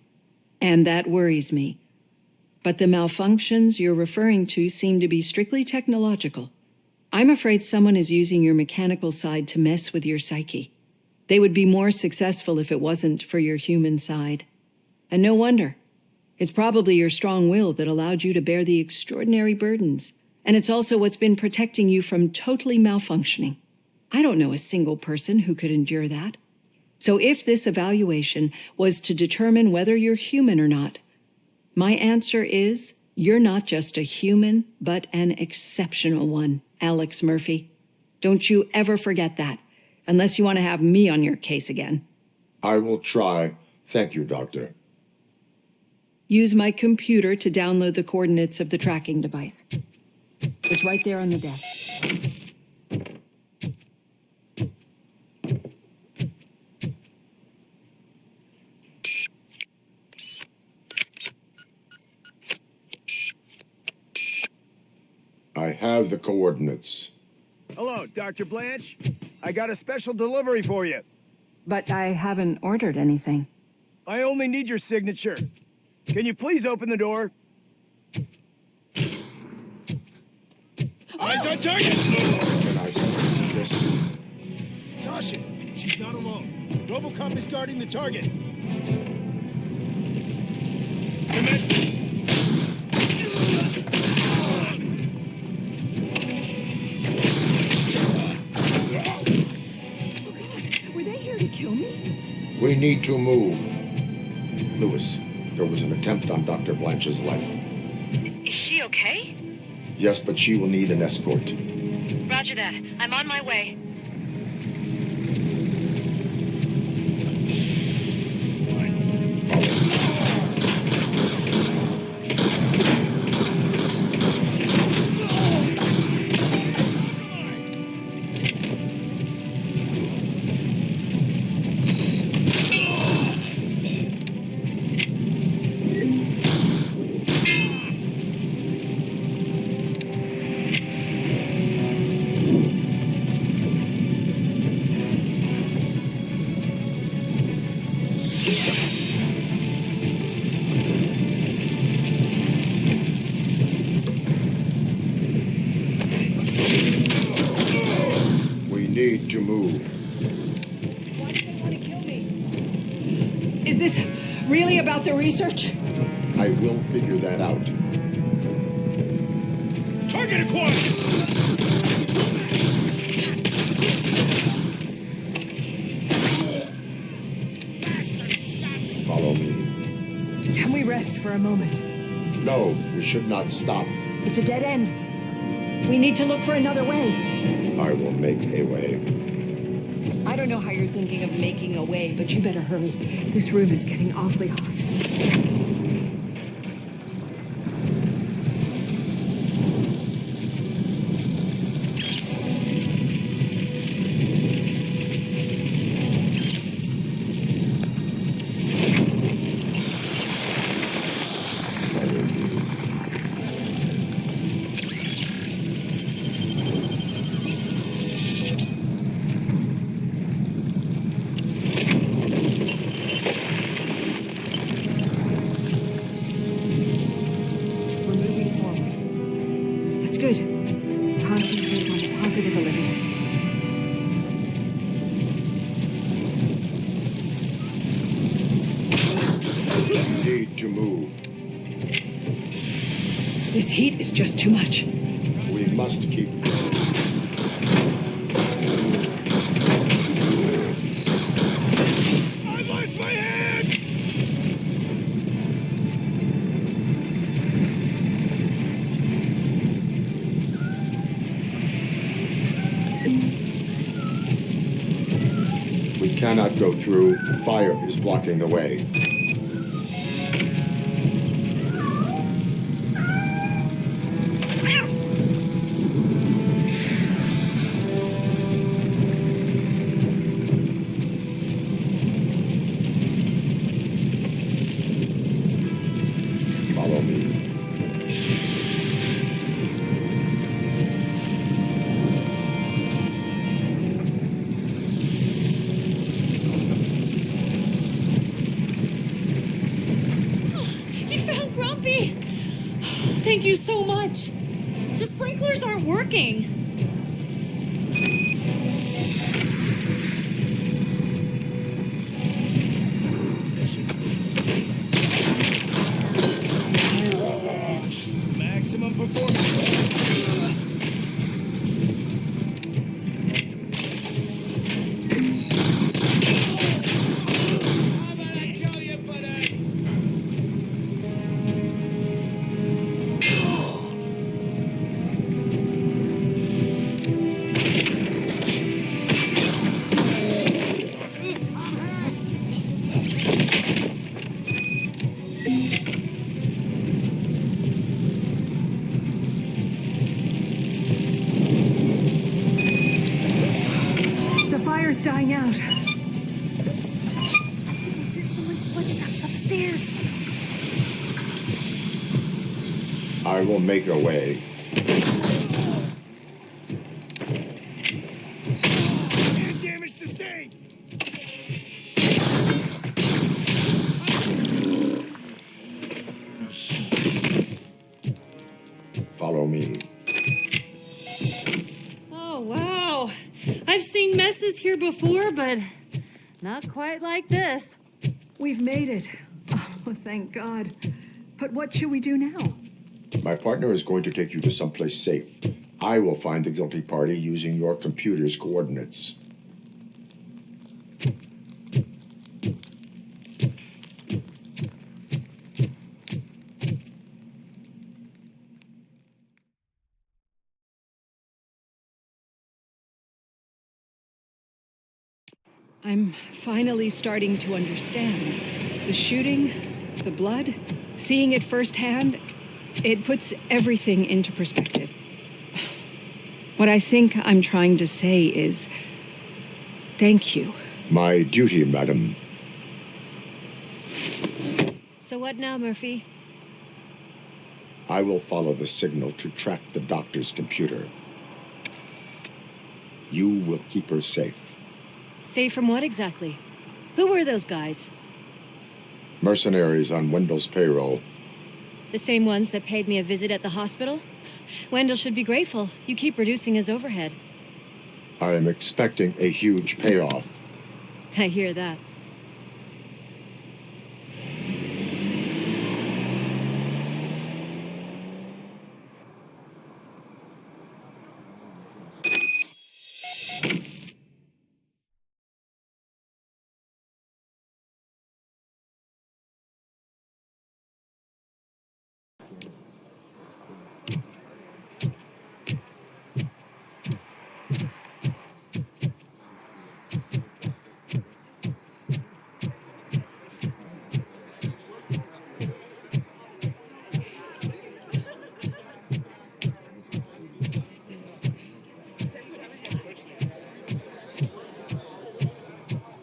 And that worries me. But the malfunctions you're referring to seem to be strictly technological. I'm afraid someone is using your mechanical side to mess with your psyche. They would be more successful if it wasn't for your human side. And no wonder. It's probably your strong will that allowed you to bear the extraordinary burdens. And it's also what's been protecting you from totally malfunctioning. I don't know a single person who could endure that. So if this evaluation was to determine whether you're human or not, my answer is, you're not just a human, but an exceptional one, Alex Murphy. Don't you ever forget that, unless you want to have me on your case again. I will try. Thank you, Doctor. Use my computer to download the coordinates of the tracking device. It's right there on the desk. I have the coordinates. Hello, Dr. Blanche. I got a special delivery for you. But I haven't ordered anything. I only need your signature. Can you please open the door? Eyes on target! Can I see this? Caution! She's not alone. Robocop is guarding the target. Were they here to kill me? We need to move. Lewis, there was an attempt on Dr. Blanche's life. Is she okay? Yes, but she will need an escort. Roger that. I'm on my way. Need to move. Why do they want to kill me? Is this really about the research? I will figure that out. Target acquired! Follow me. Can we rest for a moment? No, we should not stop. It's a dead end. We need to look for another way. I will make a way. I don't know how you're thinking of making a way, but you better hurry. This room is getting awfully hot. Good. Concentrate on the positive, Olivia. Need to move. This heat is just too much. We must keep going. I lost my hand! We cannot go through. Fire is blocking the way. Follow me. Thank you so much. The sprinklers aren't working. Maximum performance. Fire's dying out. There's someone's footsteps upstairs. I will make a way. Damage sustained! Follow me. Oh, wow. I've seen messes here before, but not quite like this. We've made it. Oh, thank God. But what should we do now? My partner is going to take you to someplace safe. I will find the guilty party using your computer's coordinates. I'm finally starting to understand. The shooting, the blood, seeing it firsthand, it puts everything into perspective. What I think I'm trying to say is, thank you. My duty, madam. So what now, Murphy? I will follow the signal to track the doctor's computer. You will keep her safe. Safe from what exactly? Who were those guys? Mercenaries on Wendell's payroll. The same ones that paid me a visit at the hospital? Wendell should be grateful. You keep reducing his overhead. I am expecting a huge payoff. I hear that.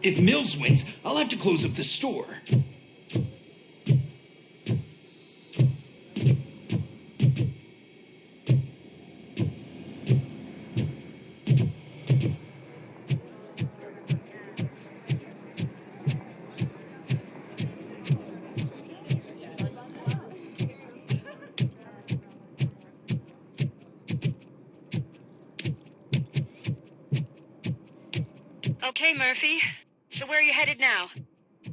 If Mills wins, I'll have to close up the store. Okay, Murphy. So where are you headed now?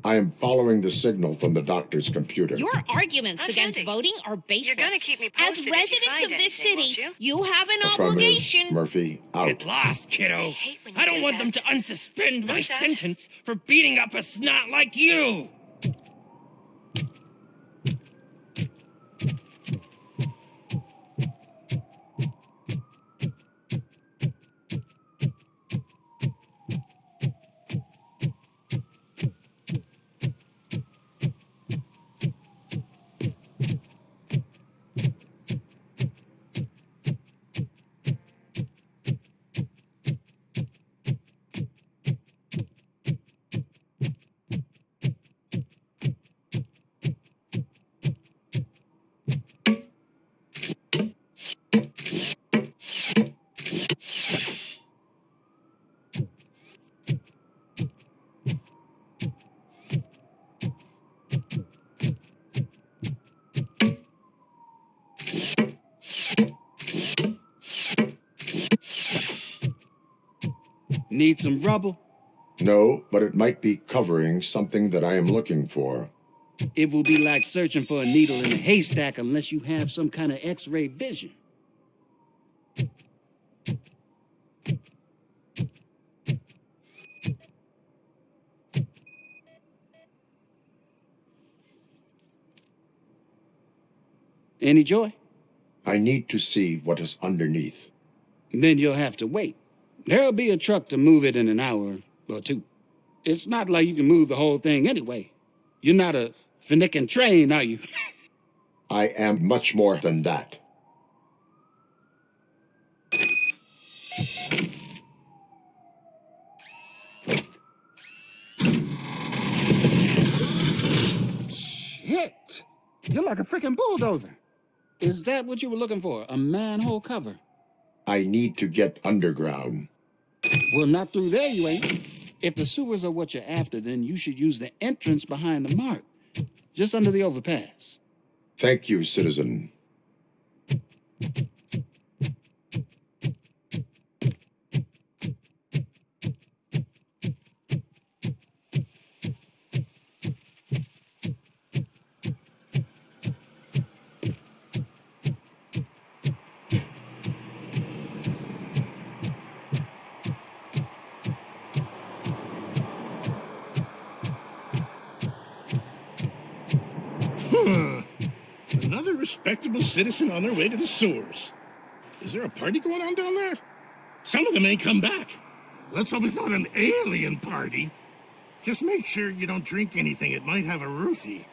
I am following the signal from the doctor's computer. Your arguments against voting are baseless. You're gonna keep me As posted if you residents find of this anything, city, won't you have an Affirmative. obligation. Murphy, out. Get lost, kiddo. I don't want them to unsuspend my sentence for beating up a snot like you. Need some rubble? No, but it might be covering something that I am looking for. It will be like searching for a needle in a haystack unless you have some kind of X-ray vision. Any joy? I need to see what is underneath. Then you'll have to wait. There'll be a truck to move it in an hour or two. It's not like you can move the whole thing anyway. You're not a finicking train, are you? I am much more than that. Shit! You're like a freaking bulldozer. Is that what you were looking for? A manhole cover? I need to get underground. Well, not through there, you ain't. If the sewers are what you're after, then you should use the entrance behind the mark, just under the overpass. Thank you, citizen. Another respectable citizen on their way to the sewers. Is there a party going on down there? Some of them ain't come back. Let's hope it's not an alien party. Just make sure you don't drink anything. It might have a roofie.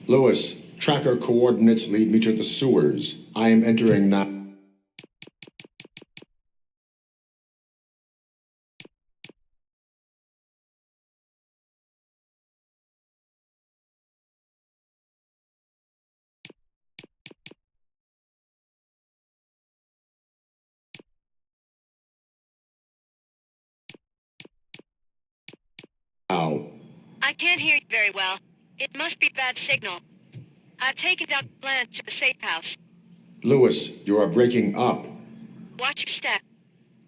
Lewis, tracker coordinates lead me to the sewers. I am entering now. Now, I can't hear you very well. It must be bad signal. I've taken Dr. Blanche to the safe house. Lewis, you are breaking up. Watch your step.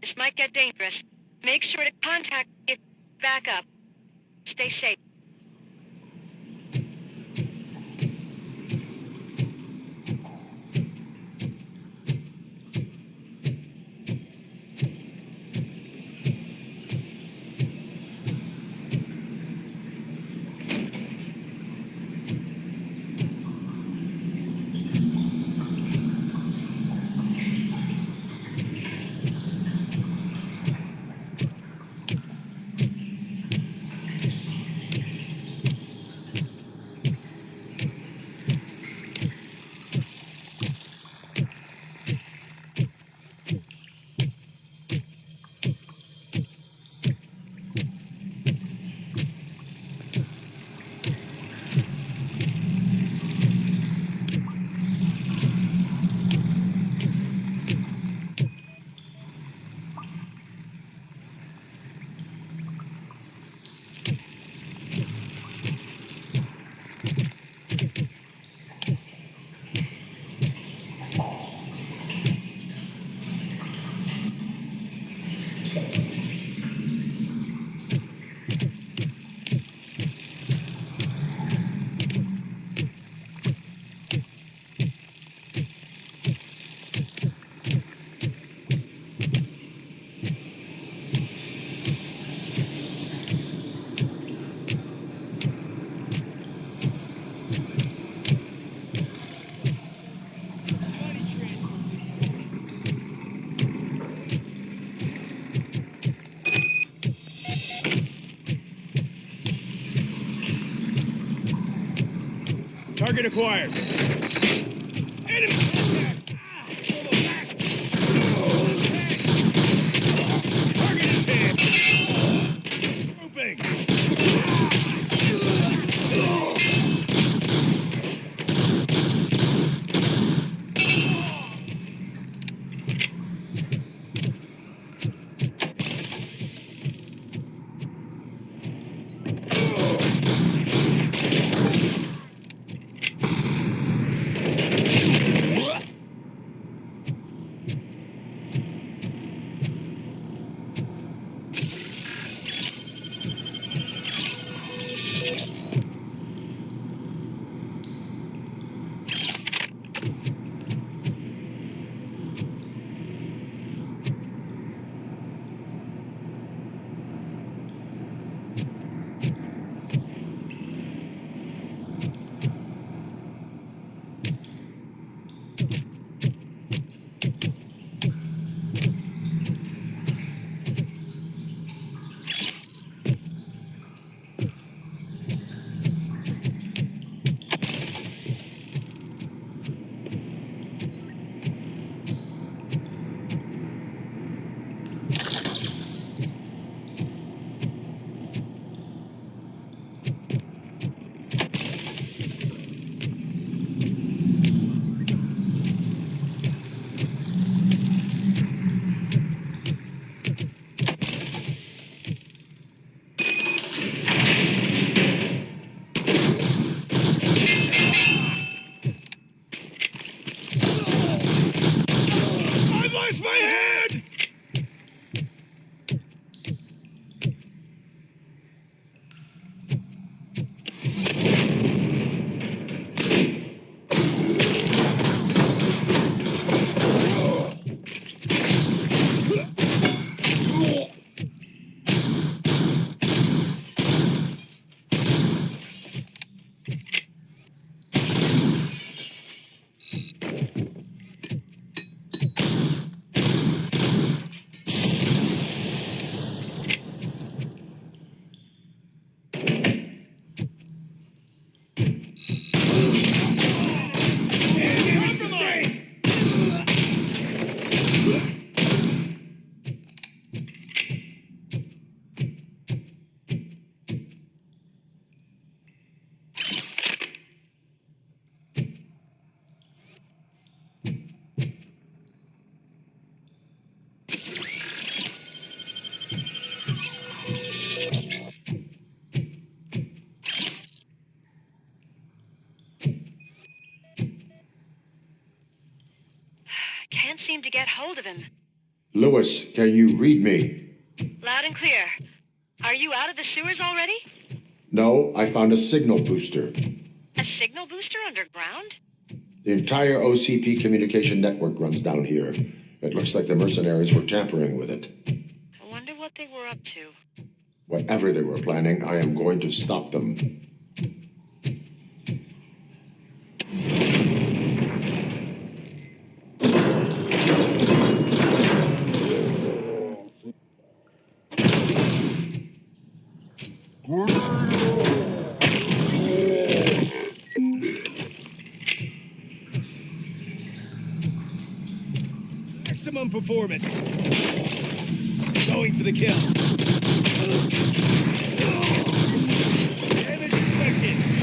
This might get dangerous. Make sure to contact if back up. Stay safe. Target acquired. Enemy contact! Target is hit! Moving! seem to get hold of him. Lewis, can you read me? Loud and clear. Are you out of the sewers already? No, I found a signal booster. A signal booster underground? The entire OCP communication network runs down here. It looks like the mercenaries were tampering with it. I wonder what they were up to. Whatever they were planning, I am going to stop them. Maximum performance. Going for the kill. Damage inflicted.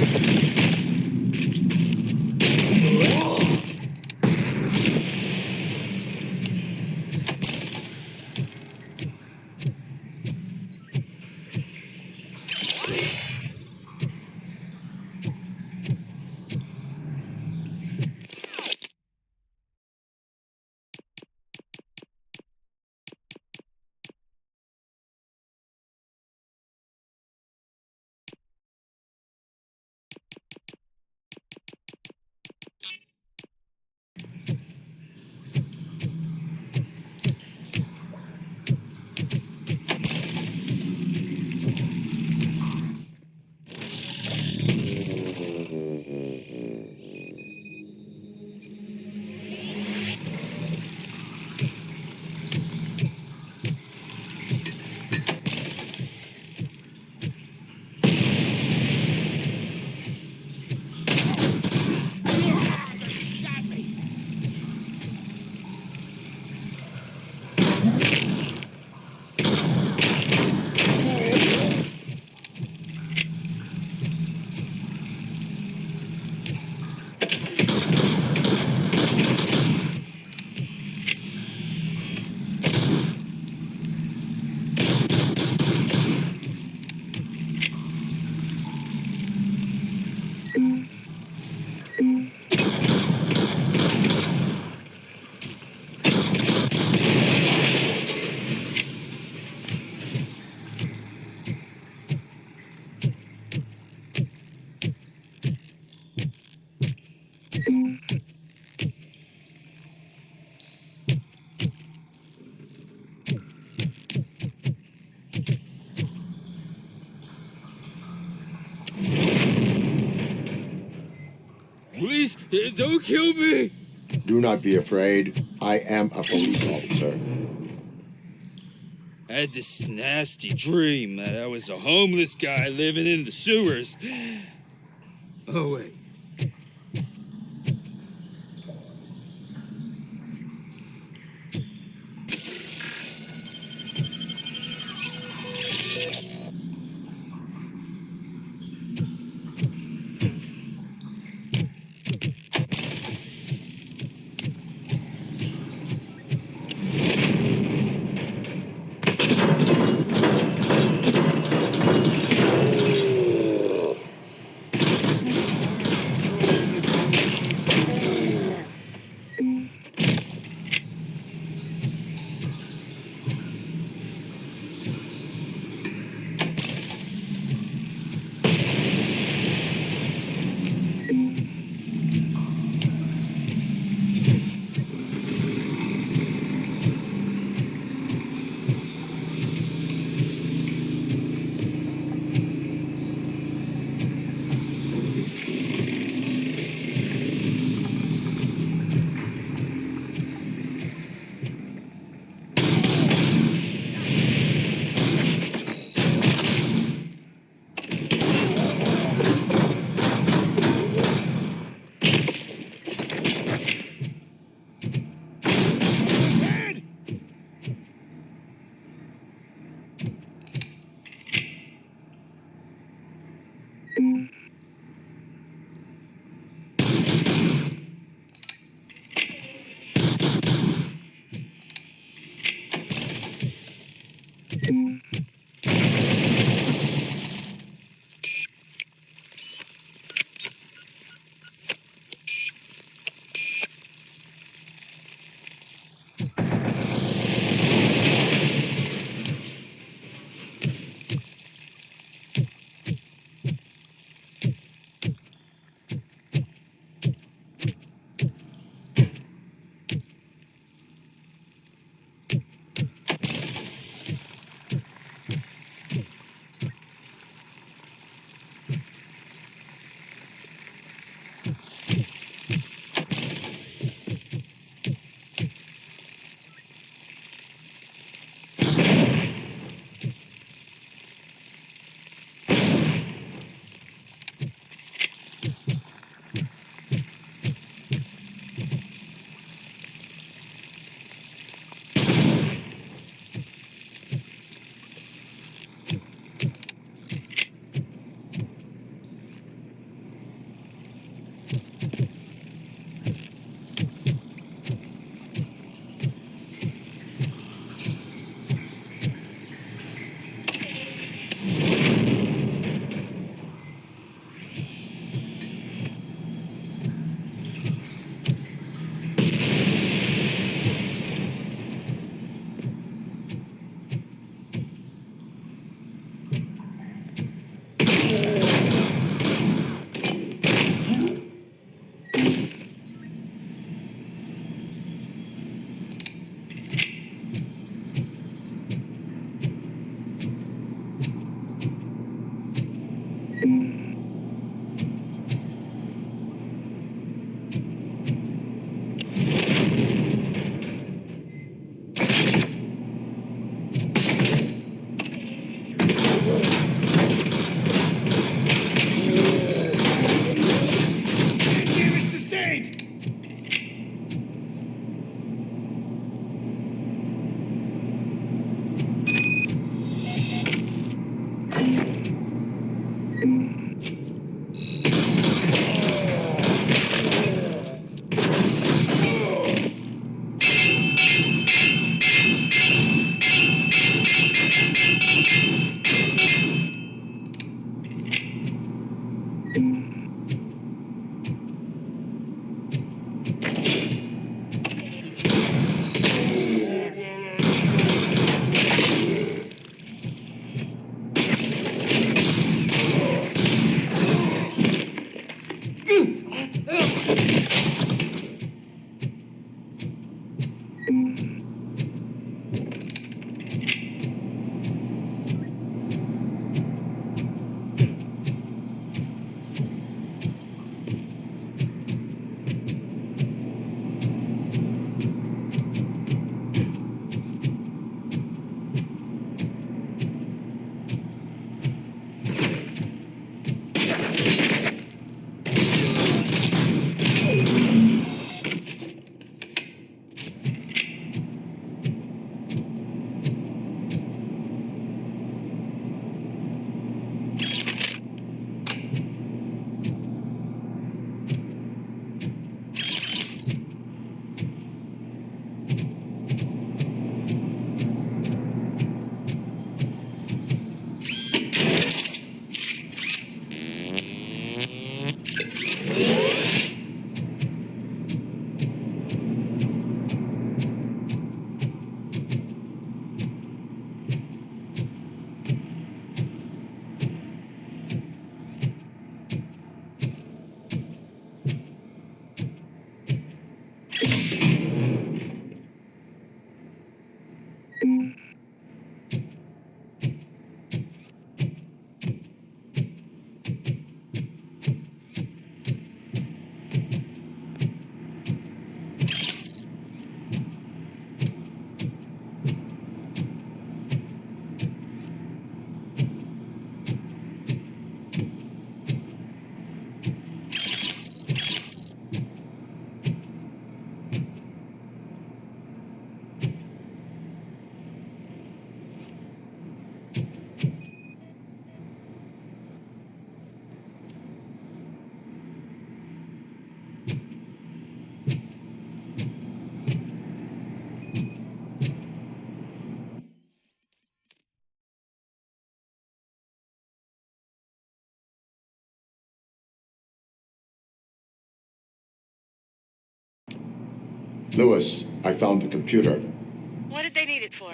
Please, don't kill me! Do not be afraid. I am a police officer. I had this nasty dream that I was a homeless guy living in the sewers. Oh, wait. Lewis, I found the computer. What did they need it for?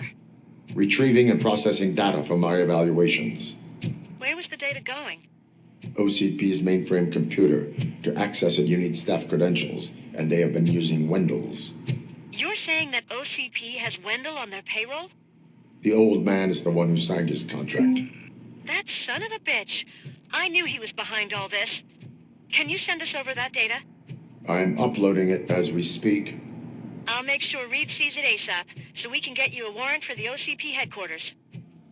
Retrieving and processing data from my evaluations. Where was the data going? OCP's mainframe computer. To access it, you need staff credentials, and they have been using Wendell's. You're saying that OCP has Wendell on their payroll? The old man is the one who signed his contract. That son of a bitch. I knew he was behind all this. Can you send us over that data? I'm uploading it as we speak. I'll make sure Reed sees it ASAP, so we can get you a warrant for the OCP headquarters.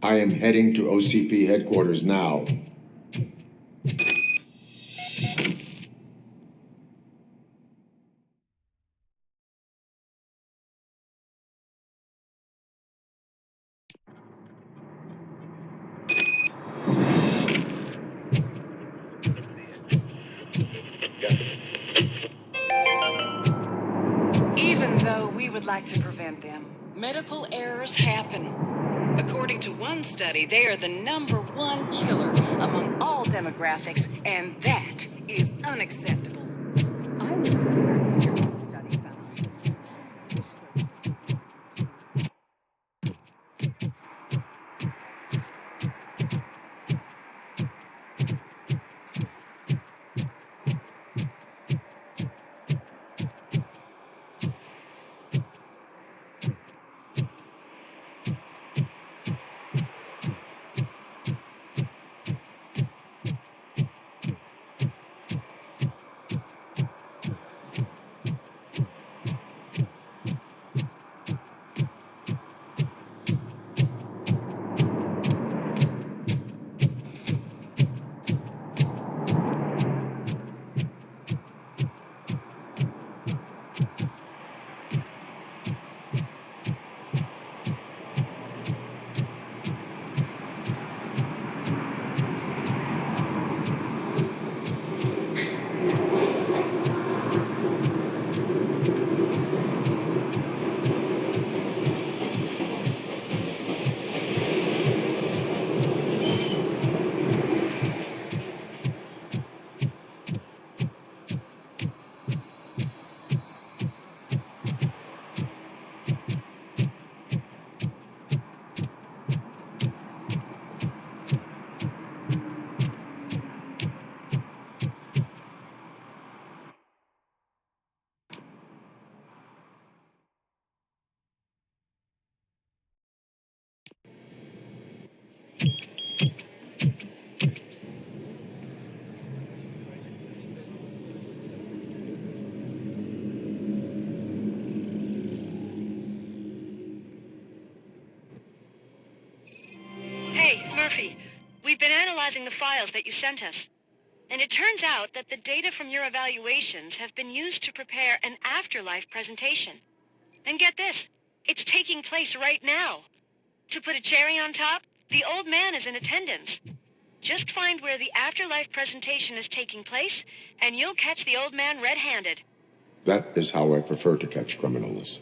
I am heading to OCP headquarters now. Even though we would like to prevent them, medical errors happen. According to one study, they are the #1 killer among all demographics, and that is unacceptable. I was scared to hear what the study found. Murphy, we've been analyzing the files that you sent us. And it turns out that the data from your evaluations have been used to prepare an afterlife presentation. And get this, it's taking place right now. To put a cherry on top, the old man is in attendance. Just find where the afterlife presentation is taking place, and you'll catch the old man red-handed. That is how I prefer to catch criminals.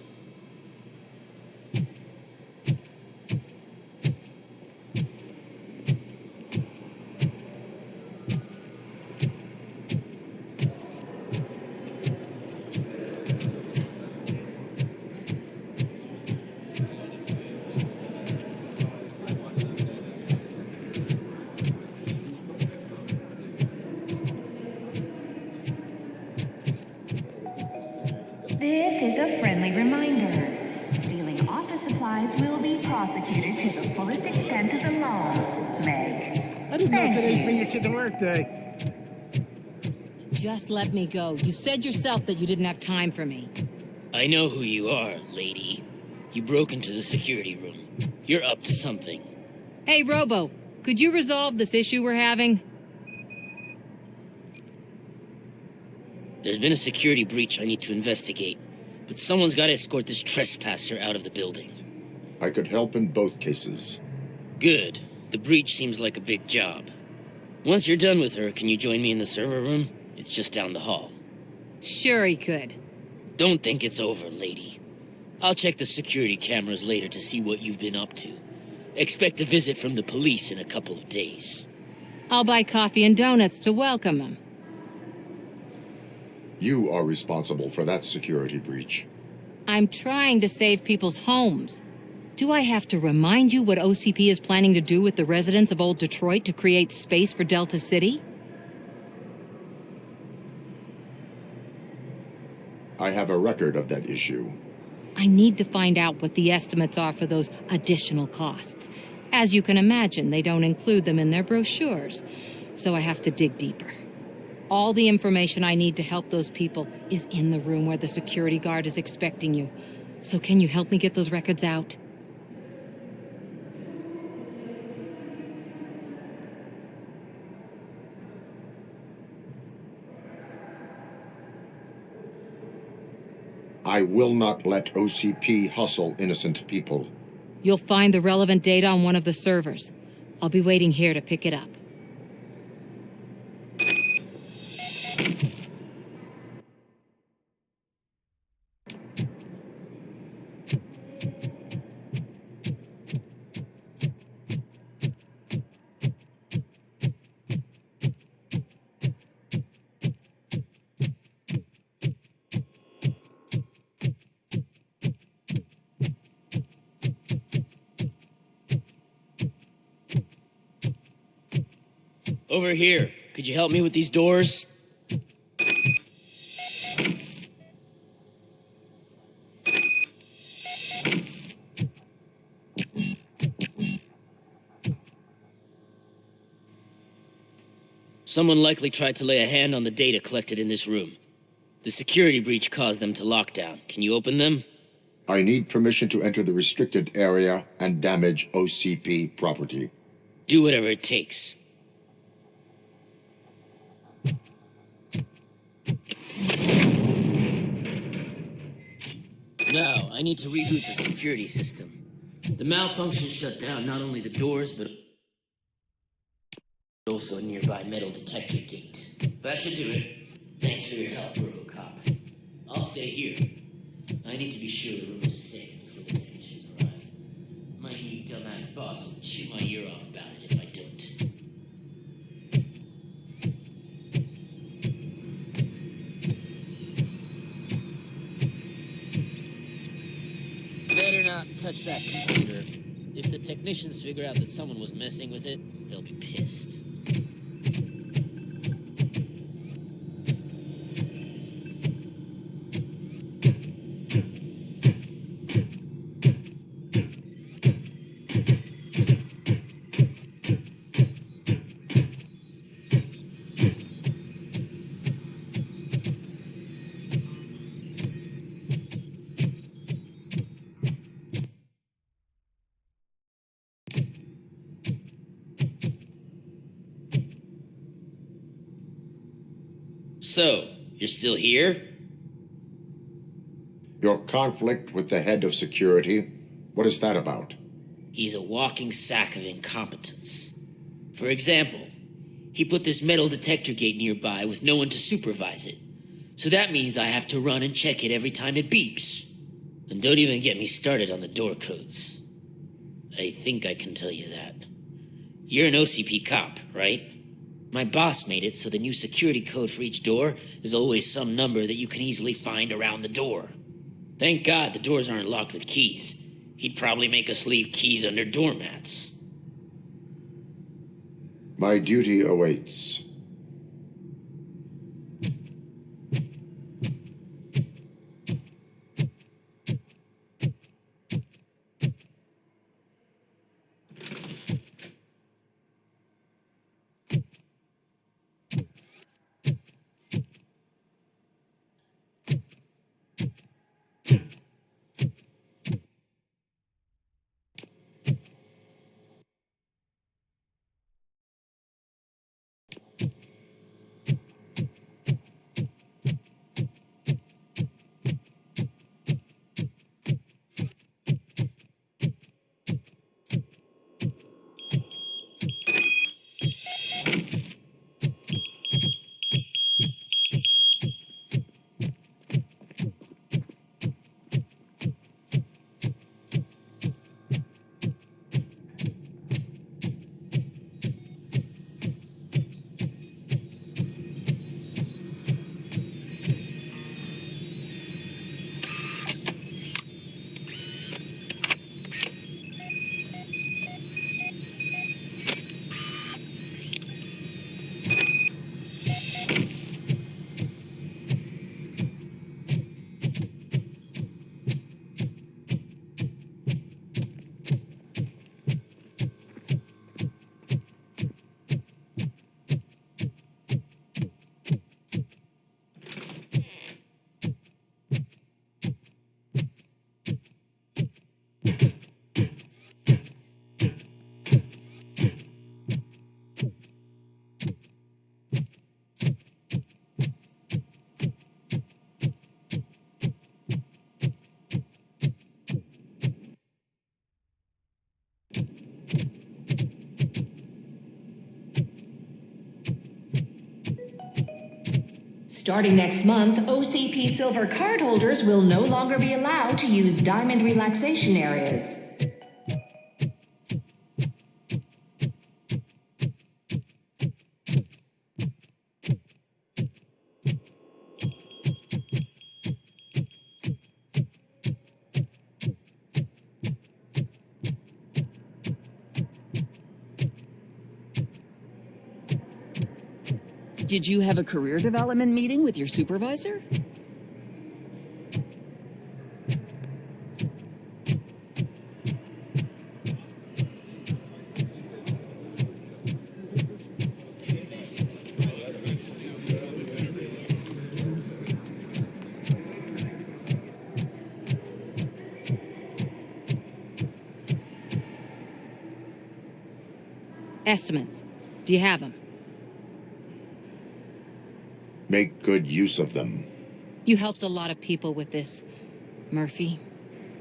This is a friendly reminder. Stealing office supplies will be prosecuted to the fullest extent of the law. Meg. I didn't know Thank today's you. bring your kid to work day. Just let me go. You said yourself that you didn't have time for me. I know who you are, lady. You broke into the security room. You're up to something. Hey, Robo, could you resolve this issue we're having? There's been a security breach I need to investigate, but someone's got to escort this trespasser out of the building. I could help in both cases. Good. The breach seems like a big job. Once you're done with her, can you join me in the server room? It's just down the hall. Sure he could. Don't think it's over, lady. I'll check the security cameras later to see what you've been up to. Expect a visit from the police in a couple of days. I'll buy coffee and donuts to welcome him. You are responsible for that security breach. I'm trying to save people's homes. Do I have to remind you what OCP is planning to do with the residents of Old Detroit to create space for Delta City? I have a record of that issue. I need to find out what the estimates are for those additional costs. As you can imagine, they don't include them in their brochures, so I have to dig deeper. All the information I need to help those people is in the room where the security guard is expecting you. So can you help me get those records out? I will not let OCP hustle innocent people. You'll find the relevant data on one of the servers. I'll be waiting here to pick it up. Over here. Could you help me with these doors? Someone likely tried to lay a hand on the data collected in this room. The security breach caused them to lock down. Can you open them? I need permission to enter the restricted area and damage OCP property. Do whatever it takes. Now, I need to reboot the security system. The malfunction shut down not only the doors, but also a nearby metal detector gate. That should do it. Thanks for your help, Robocop. I'll stay here. I need to be sure the room is safe before the technicians arrive. My new dumbass boss will chew my ear off about it if I don't. Better not touch that computer. If the technicians figure out that someone was messing with it, they'll be pissed. So, you're still here? Your conflict with the head of security, what is that about? He's a walking sack of incompetence. For example, he put this metal detector gate nearby with no one to supervise it. So that means I have to run and check it every time it beeps. And don't even get me started on the door codes. I think I can tell you that. You're an OCP cop, right? My boss made it so the new security code for each door is always some number that you can easily find around the door. Thank God the doors aren't locked with keys. He'd probably make us leave keys under doormats. My duty awaits. Starting next month, OCP Silver cardholders will no longer be allowed to use diamond relaxation areas. Did you have a career development meeting with your supervisor? Estimates. Do you have them? Make good use of them. You helped a lot of people with this, Murphy.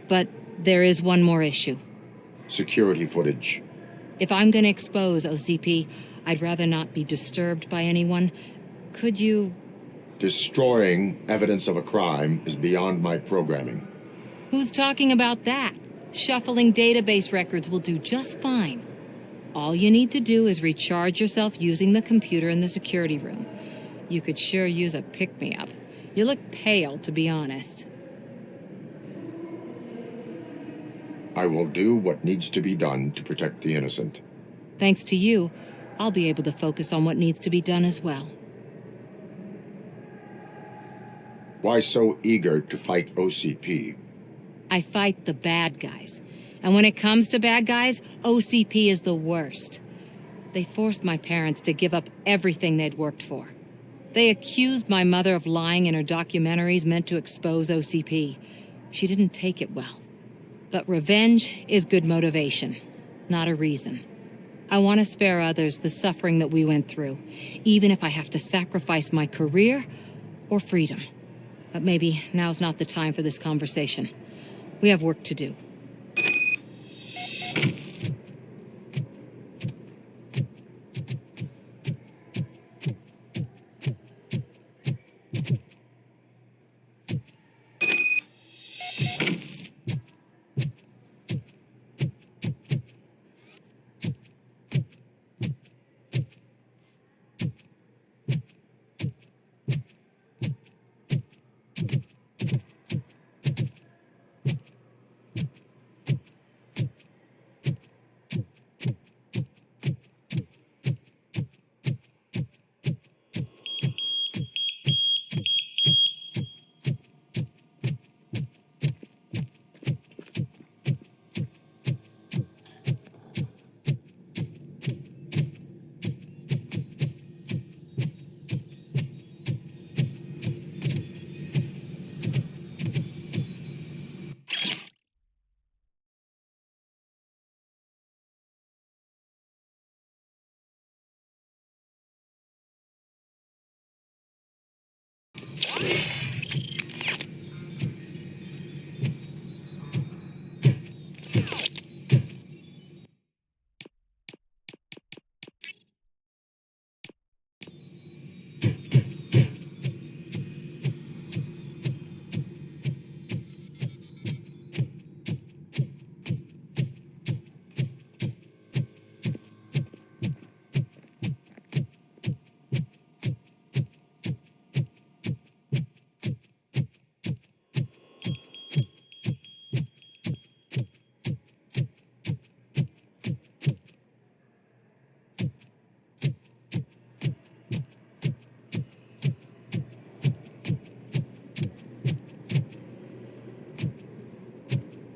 But there is one more issue. Security footage. If I'm gonna expose OCP, I'd rather not be disturbed by anyone. Could you... Destroying evidence of a crime is beyond my programming. Who's talking about that? Shuffling database records will do just fine. All you need to do is recharge yourself using the computer in the security room. You could sure use a pick-me-up. You look pale, to be honest. I will do what needs to be done to protect the innocent. Thanks to you, I'll be able to focus on what needs to be done as well. Why so eager to fight OCP? I fight the bad guys. And when it comes to bad guys, OCP is the worst. They forced my parents to give up everything they'd worked for. They accused my mother of lying in her documentaries meant to expose OCP. She didn't take it well. But revenge is good motivation, not a reason. I want to spare others the suffering that we went through, even if I have to sacrifice my career or freedom. But maybe now's not the time for this conversation. We have work to do.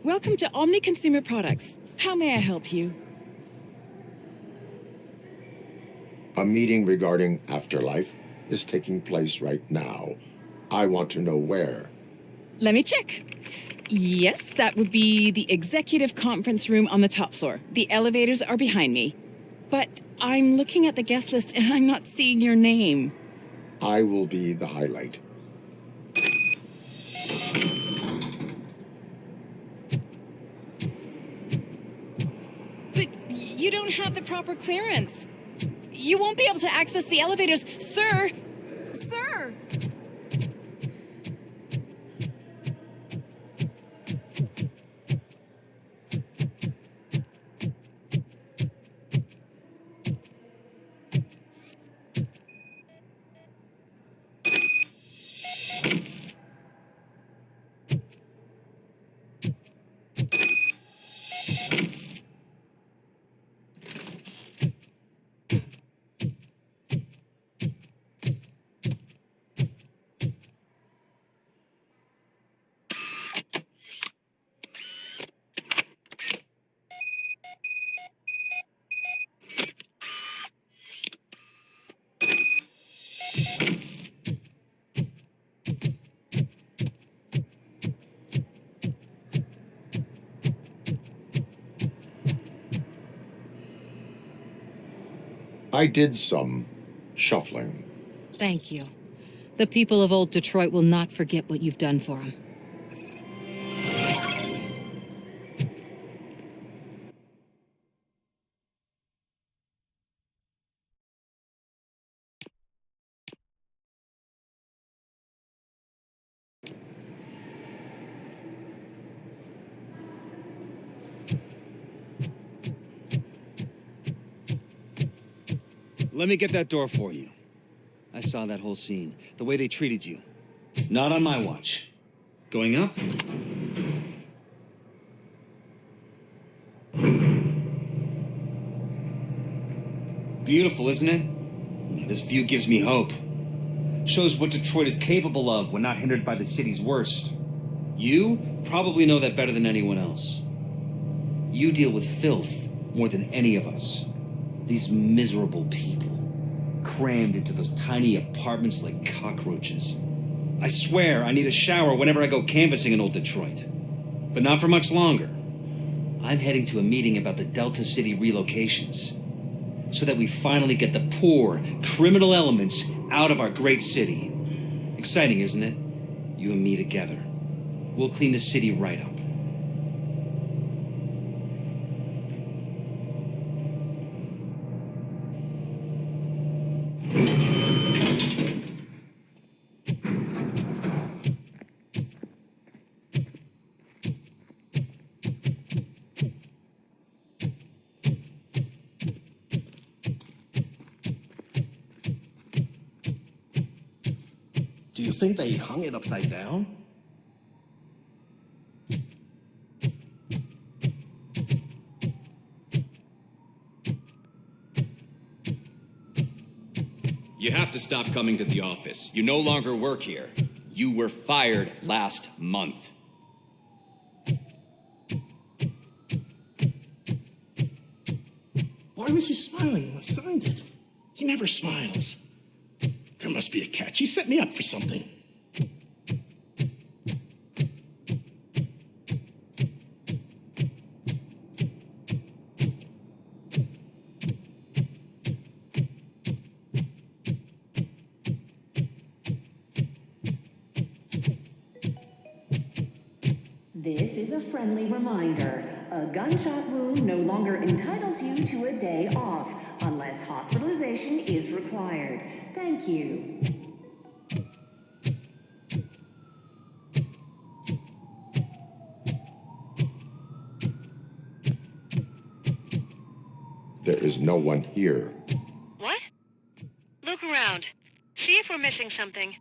Welcome to Omni Consumer Products. How may I help you? A meeting regarding afterlife is taking place right now. I want to know where. Let me check. Yes, that would be the executive conference room on the top floor. The elevators are behind me. But I'm looking at the guest list and I'm not seeing your name. I will be the highlight. But you don't have the proper clearance. You won't be able to access the elevators. Sir! Sir! I did some shuffling. Thank you. The people of Old Detroit will not forget what you've done for them. Let me get that door for you. I saw that whole scene. The way they treated you. Not on my watch. Going up? Beautiful, isn't it? This view gives me hope. Shows what Detroit is capable of when not hindered by the city's worst. You probably know that better than anyone else. You deal with filth more than any of us. These miserable people, crammed into those tiny apartments like cockroaches. I swear I need a shower whenever I go canvassing in old Detroit. But not for much longer. I'm heading to a meeting about the Delta City relocations, so that we finally get the poor, criminal elements out of our great city. Exciting, isn't it? You and me together. We'll clean the city right up. Do you think they hung it upside down? You have to stop coming to the office. You no longer work here. You were fired last month. Why was he smiling when I signed it? He never smiles. There must be a catch. He set me up for something. This is a friendly reminder. A gunshot wound no longer entitles you to a day off, unless hospitalization is required. Thank you. There is no one here. What? Look around. See if we're missing something.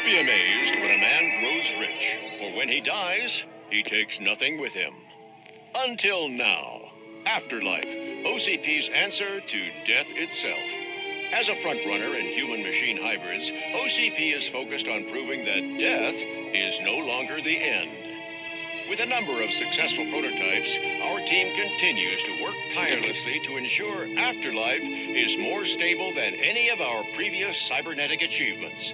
Don't be amazed when a man grows rich, for when he dies, he takes nothing with him. Until now. Afterlife, OCP's answer to death itself. As a frontrunner in human-machine hybrids, OCP is focused on proving that death is no longer the end. With a number of successful prototypes, our team continues to work tirelessly to ensure Afterlife is more stable than any of our previous cybernetic achievements.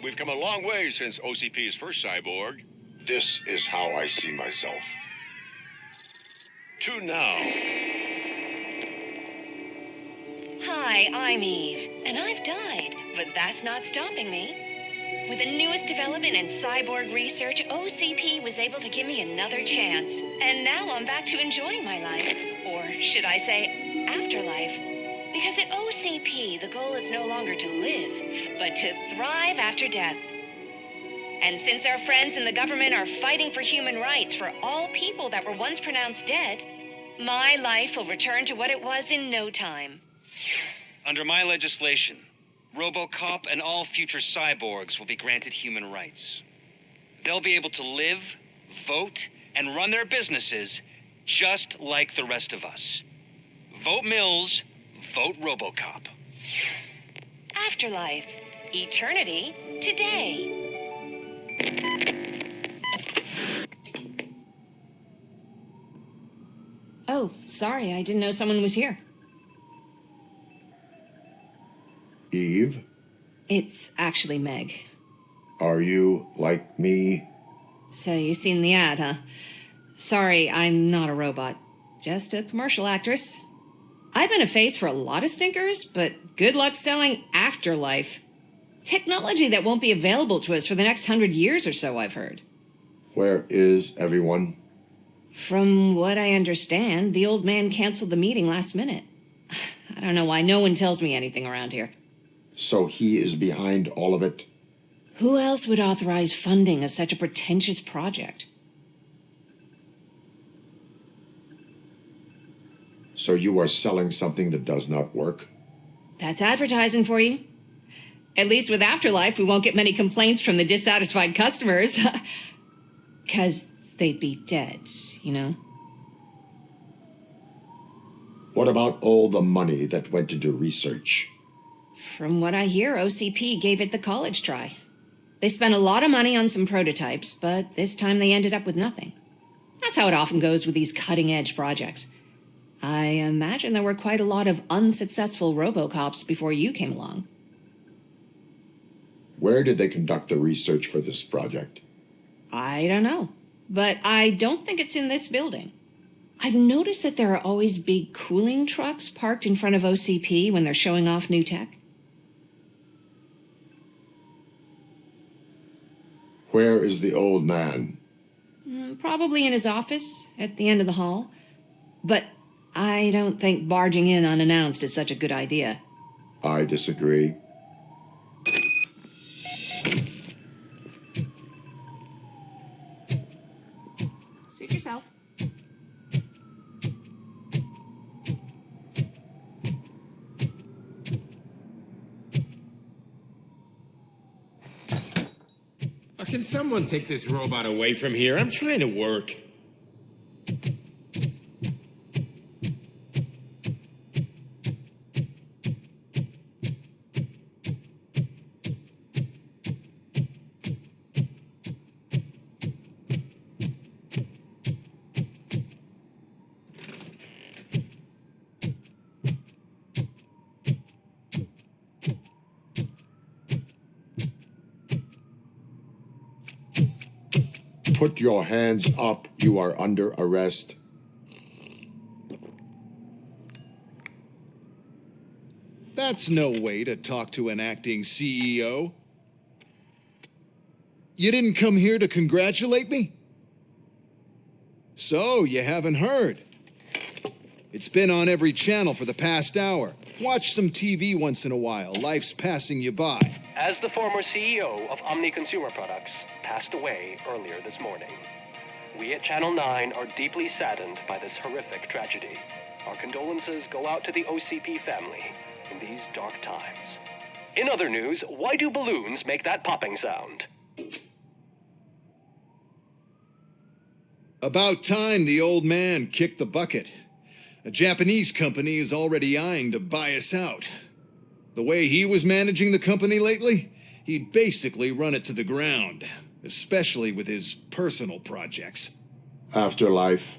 We've come a long way since OCP's first cyborg. This is how I see myself. To now. Hi, I'm Eve, and I've died, but that's not stopping me. With the newest development in cyborg research, OCP was able to give me another chance. And now I'm back to enjoying my life. Or should I say, afterlife. Because at OCP, the goal is no longer to live, but to thrive after death. And since our friends in the government are fighting for human rights for all people that were once pronounced dead, my life will return to what it was in no time. Under my legislation, Robocop and all future cyborgs will be granted human rights. They'll be able to live, vote, and run their businesses just like the rest of us. Vote Mills, vote Robocop. Afterlife. Eternity. Today. Oh, sorry, I didn't know someone was here. Eve, It's actually Meg. are you like me? So you seen the ad, huh? Sorry, I'm not a robot. Just a commercial actress. I've been a face for a lot of stinkers, but good luck selling Afterlife. Technology that won't be available to us for the next 100 years or so, I've heard. Where is everyone? From what I understand, the old man canceled the meeting last minute. I don't know why no one tells me anything around here. So he is behind all of it? Who else would authorize funding of such a pretentious project? So you are selling something that does not work? That's advertising for you. At least with Afterlife, we won't get many complaints from the dissatisfied customers. 'Cause they'd be dead, you know? What about all the money that went into research? From what I hear, OCP gave it the college try. They spent a lot of money on some prototypes, but this time they ended up with nothing. That's how it often goes with these cutting-edge projects. I imagine there were quite a lot of unsuccessful Robocops before you came along. Where did they conduct the research for this project? I don't know, but I don't think it's in this building. I've noticed that there are always big cooling trucks parked in front of OCP when they're showing off new tech. Where is the old man? Probably in his office at the end of the hall. But I don't think barging in unannounced is such a good idea. I disagree. Suit yourself. Can someone take this robot away from here? I'm trying to work. Put your hands up. You are under arrest. That's no way to talk to an acting CEO. You didn't come here to congratulate me? So, you haven't heard. It's been on every channel for the past hour. Watch some TV once in a while. Life's passing you by. As the former CEO of Omni Consumer Products passed away earlier this morning, we at Channel 9 are deeply saddened by this horrific tragedy. Our condolences go out to the OCP family in these dark times. In other news, why do balloons make that popping sound? About time the old man kicked the bucket. A Japanese company is already eyeing to buy us out. The way he was managing the company lately, he'd basically run it to the ground, especially with his personal projects. Afterlife.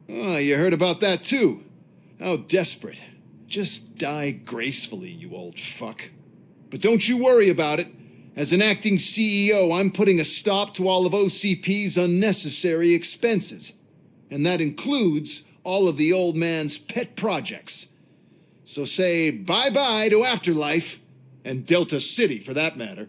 Oh, you heard about that too. How desperate. Just die gracefully, you old fuck. But don't you worry about it. As an acting CEO, I'm putting a stop to all of OCP's unnecessary expenses. And that includes all of the old man's pet projects. So say bye-bye to Afterlife, and Delta City for that matter.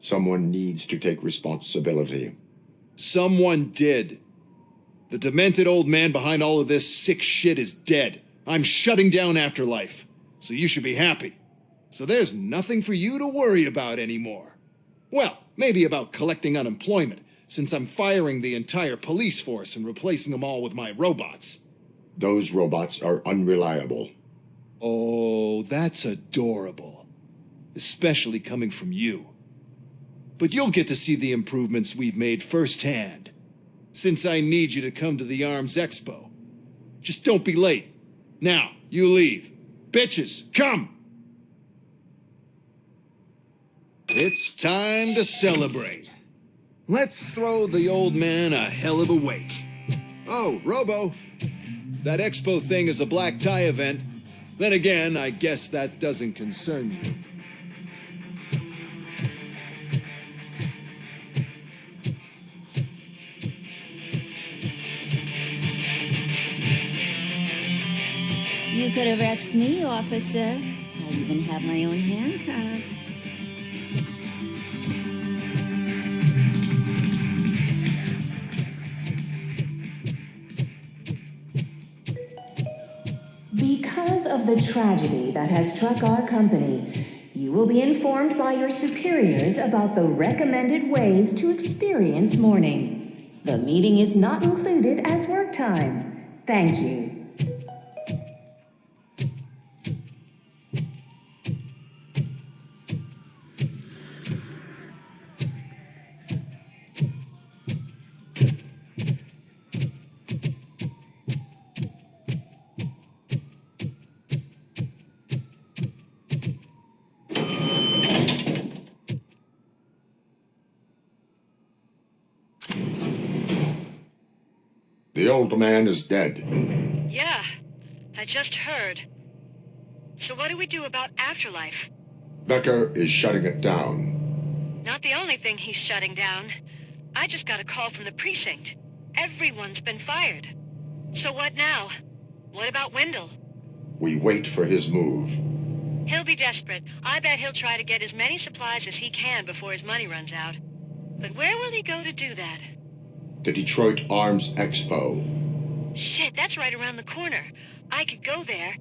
Someone needs to take responsibility. Someone did. The demented old man behind all of this sick shit is dead. I'm shutting down Afterlife, so you should be happy. So there's nothing for you to worry about anymore. Well, maybe about collecting unemployment, since I'm firing the entire police force and replacing them all with my robots. Those robots are unreliable. Oh, that's adorable. Especially coming from you. But you'll get to see the improvements we've made firsthand. Since I need you to come to the ARMS Expo. Just don't be late. Now, you leave. Bitches, come! It's time to celebrate. Let's throw the old man a hell of a wake. Oh, Robo. That expo thing is a black tie event. Then again, I guess that doesn't concern you. You could arrest me, officer. I even have my own handcuffs. Because of the tragedy that has struck our company, you will be informed by your superiors about the recommended ways to experience mourning. The meeting is not included as work time. Thank you. The old man is dead. Yeah, I just heard. So what do we do about Afterlife? Becker is shutting it down. Not the only thing he's shutting down. I just got a call from the precinct. Everyone's been fired. So what now? What about Wendell? We wait for his move. He'll be desperate. I bet he'll try to get as many supplies as he can before his money runs out. But where will he go to do that? The Detroit Arms Expo. Shit, that's right around the corner. I could go there.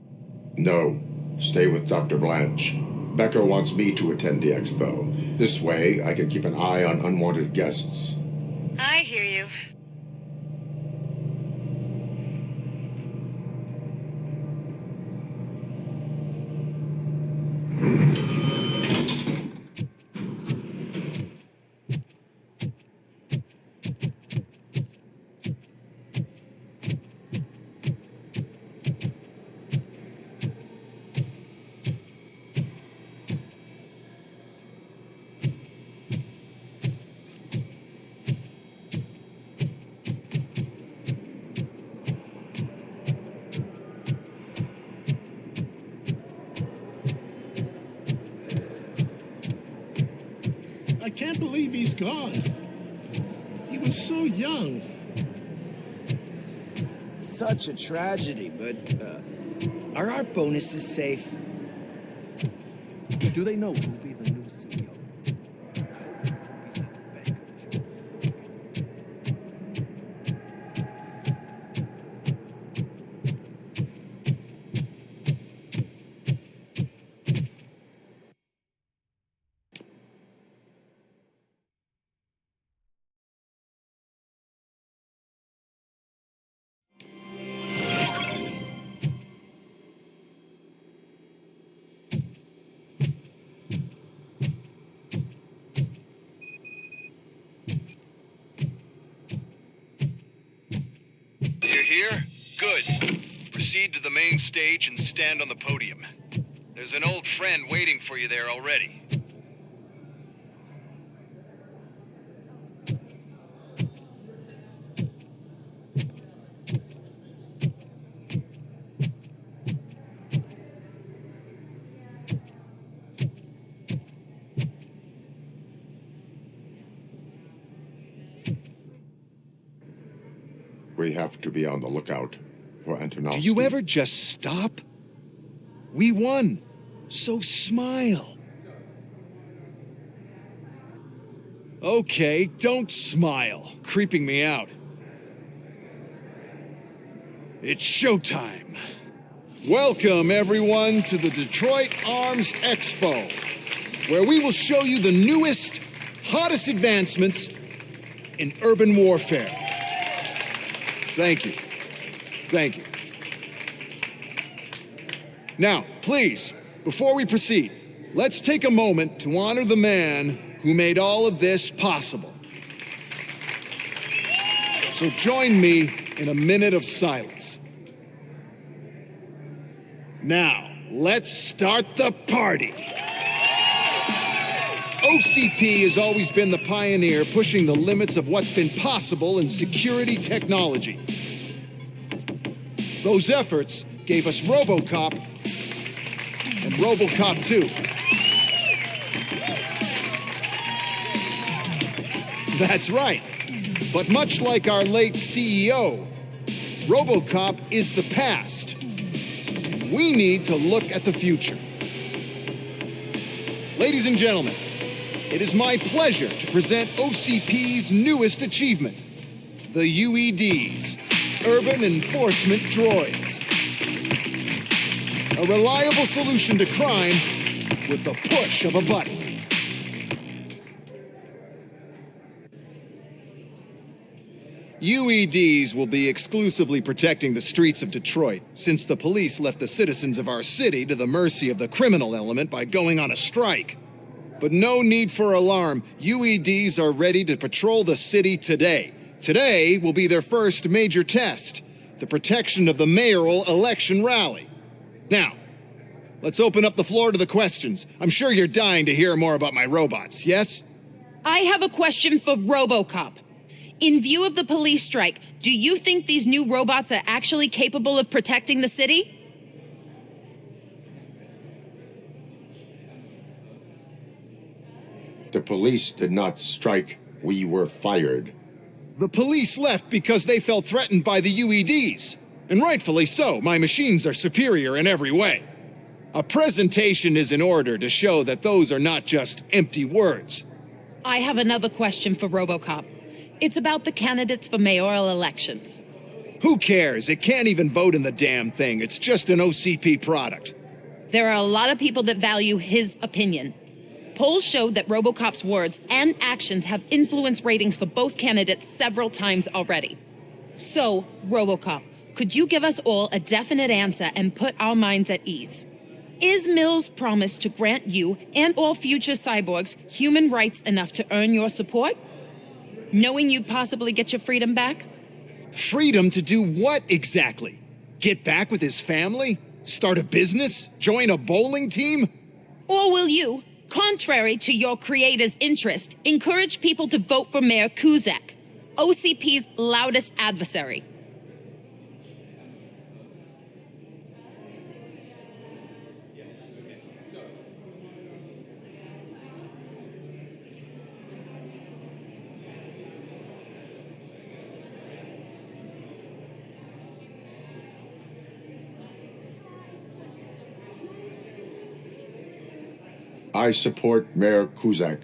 No, stay with Dr. Blanche. Becker wants me to attend the expo. This way, I can keep an eye on unwanted guests. I hear you. I can't believe he's gone. He was so young. Such a tragedy, but are our bonuses safe? Do they know who'll be the new CEO? here? Good. Proceed to the main stage and stand on the podium. There's an old friend waiting for you there already. We have to be on the lookout for Antonovsky. Do you ever just stop? We won, so smile. Okay, don't smile. Creeping me out. It's showtime. Welcome, everyone, to the Detroit Arms Expo, where we will show you the newest, hottest advancements in urban warfare. Thank you. Thank you. Now, please, before we proceed, let's take a moment to honor the man who made all of this possible. So join me in a minute of silence. Now, let's start the party. OCP has always been the pioneer pushing the limits of what's been possible in security technology. Those efforts gave us Robocop and Robocop 2. That's right. But much like our late CEO, Robocop is the past. We need to look at the future. Ladies and gentlemen, it is my pleasure to present OCP's newest achievement, the UEDs, Urban Enforcement Droids. A reliable solution to crime with the push of a button. UEDs will be exclusively protecting the streets of Detroit, since the police left the citizens of our city to the mercy of the criminal element by going on a strike. But no need for alarm. UEDs are ready to patrol the city today. Today will be their first major test, the protection of the mayoral election rally. Now, let's open up the floor to the questions. I'm sure you're dying to hear more about my robots, yes? I have a question for Robocop. In view of the police strike, do you think these new robots are actually capable of protecting the city? The police did not strike. We were fired. The police left because they felt threatened by the UEDs. And rightfully so. My machines are superior in every way. A presentation is in order to show that those are not just empty words. I have another question for Robocop. It's about the candidates for mayoral elections. Who cares? It can't even vote in the damn thing. It's just an OCP product. There are a lot of people that value his opinion. Polls showed that Robocop's words and actions have influenced ratings for both candidates several times already. So, Robocop, could you give us all a definite answer and put our minds at ease? Is Mills' promise to grant you and all future cyborgs human rights enough to earn your support? Knowing you'd possibly get your freedom back? Freedom to do what exactly? Get back with his family? Start a business? Join a bowling team? Or will you, contrary to your creator's interest, encourage people to vote for Mayor Kuzak, OCP's loudest adversary? I support Mayor Kuzak.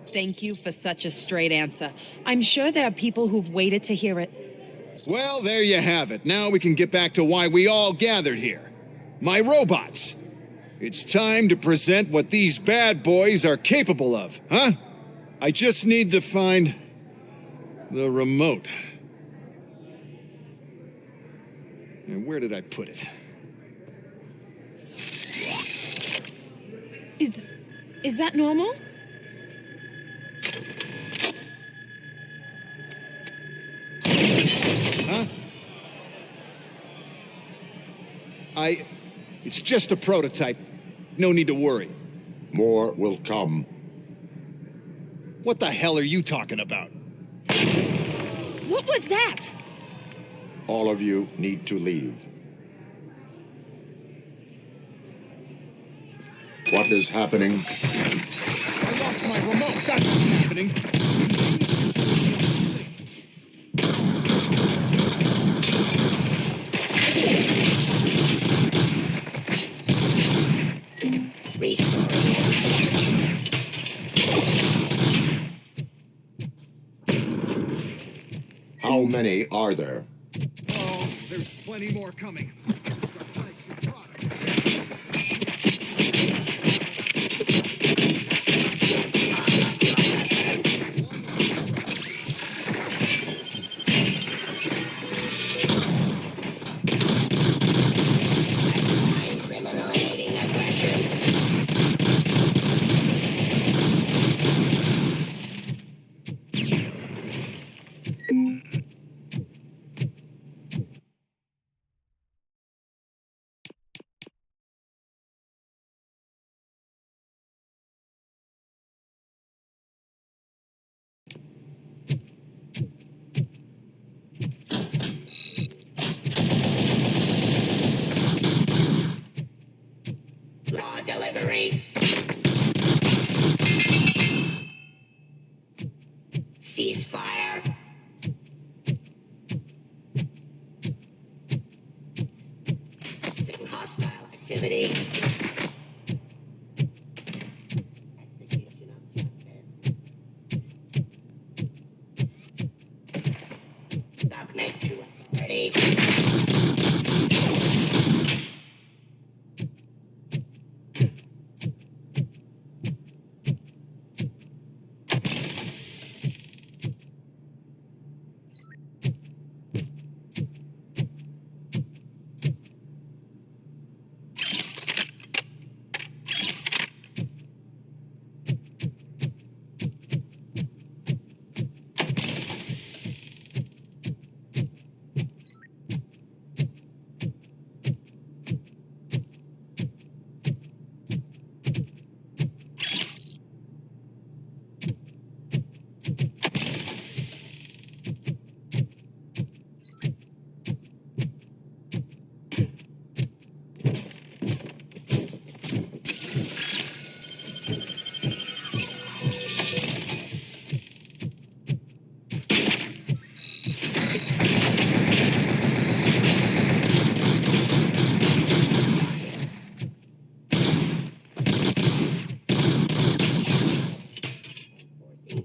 Thank you for such a straight answer. I'm sure there are people who've waited to hear it. Well, there you have it. Now we can get back to why we all gathered here. My robots. It's time to present what these bad boys are capable of, huh? I just need to find the remote. And where did I put it? Is that normal? Huh? It's just a prototype. No need to worry. More will come. What the hell are you talking about? What was that? All of you need to leave. What is happening? I lost my remote. That's what's happening. How many are there? Oh, there's plenty more coming. It's our flagship product. Law delivery. Ceasefire. Seeing hostile activity. Execution of justice. Submit to authority.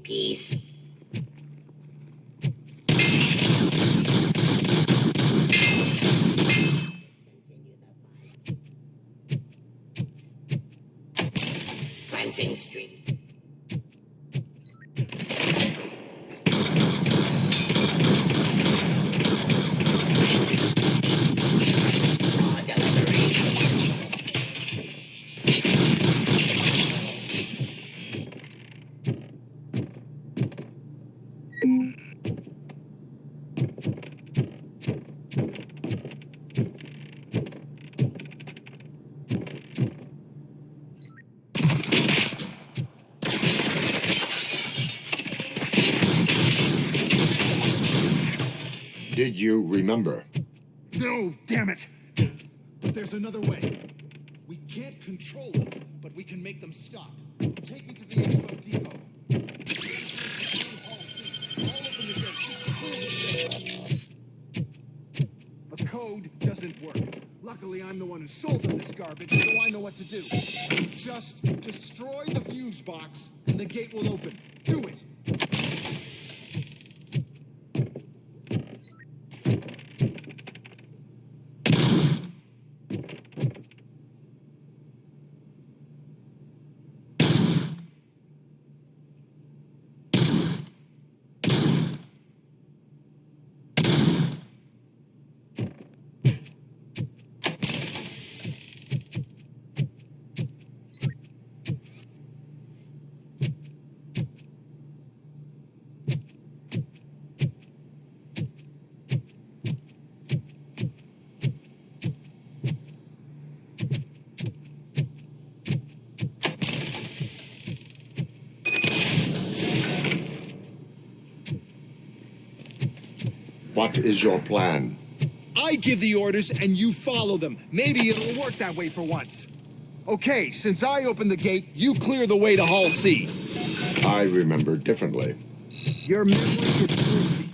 Peace. Cleansing stream. Law delivery. Did you remember? No, damn it! But there's another way. We can't control them, but we can make them stop. Take me to the Expo Depot. The code doesn't work. Luckily, I'm the one who sold them this garbage, so I know what to do. Just destroy the fuse box, and the gate will open. Do it! What is your plan? I give the orders and you follow them. Maybe it'll work that way for once. Okay, since I opened the gate, you clear the way to Hall C. I remember differently. Your memory is flimsy.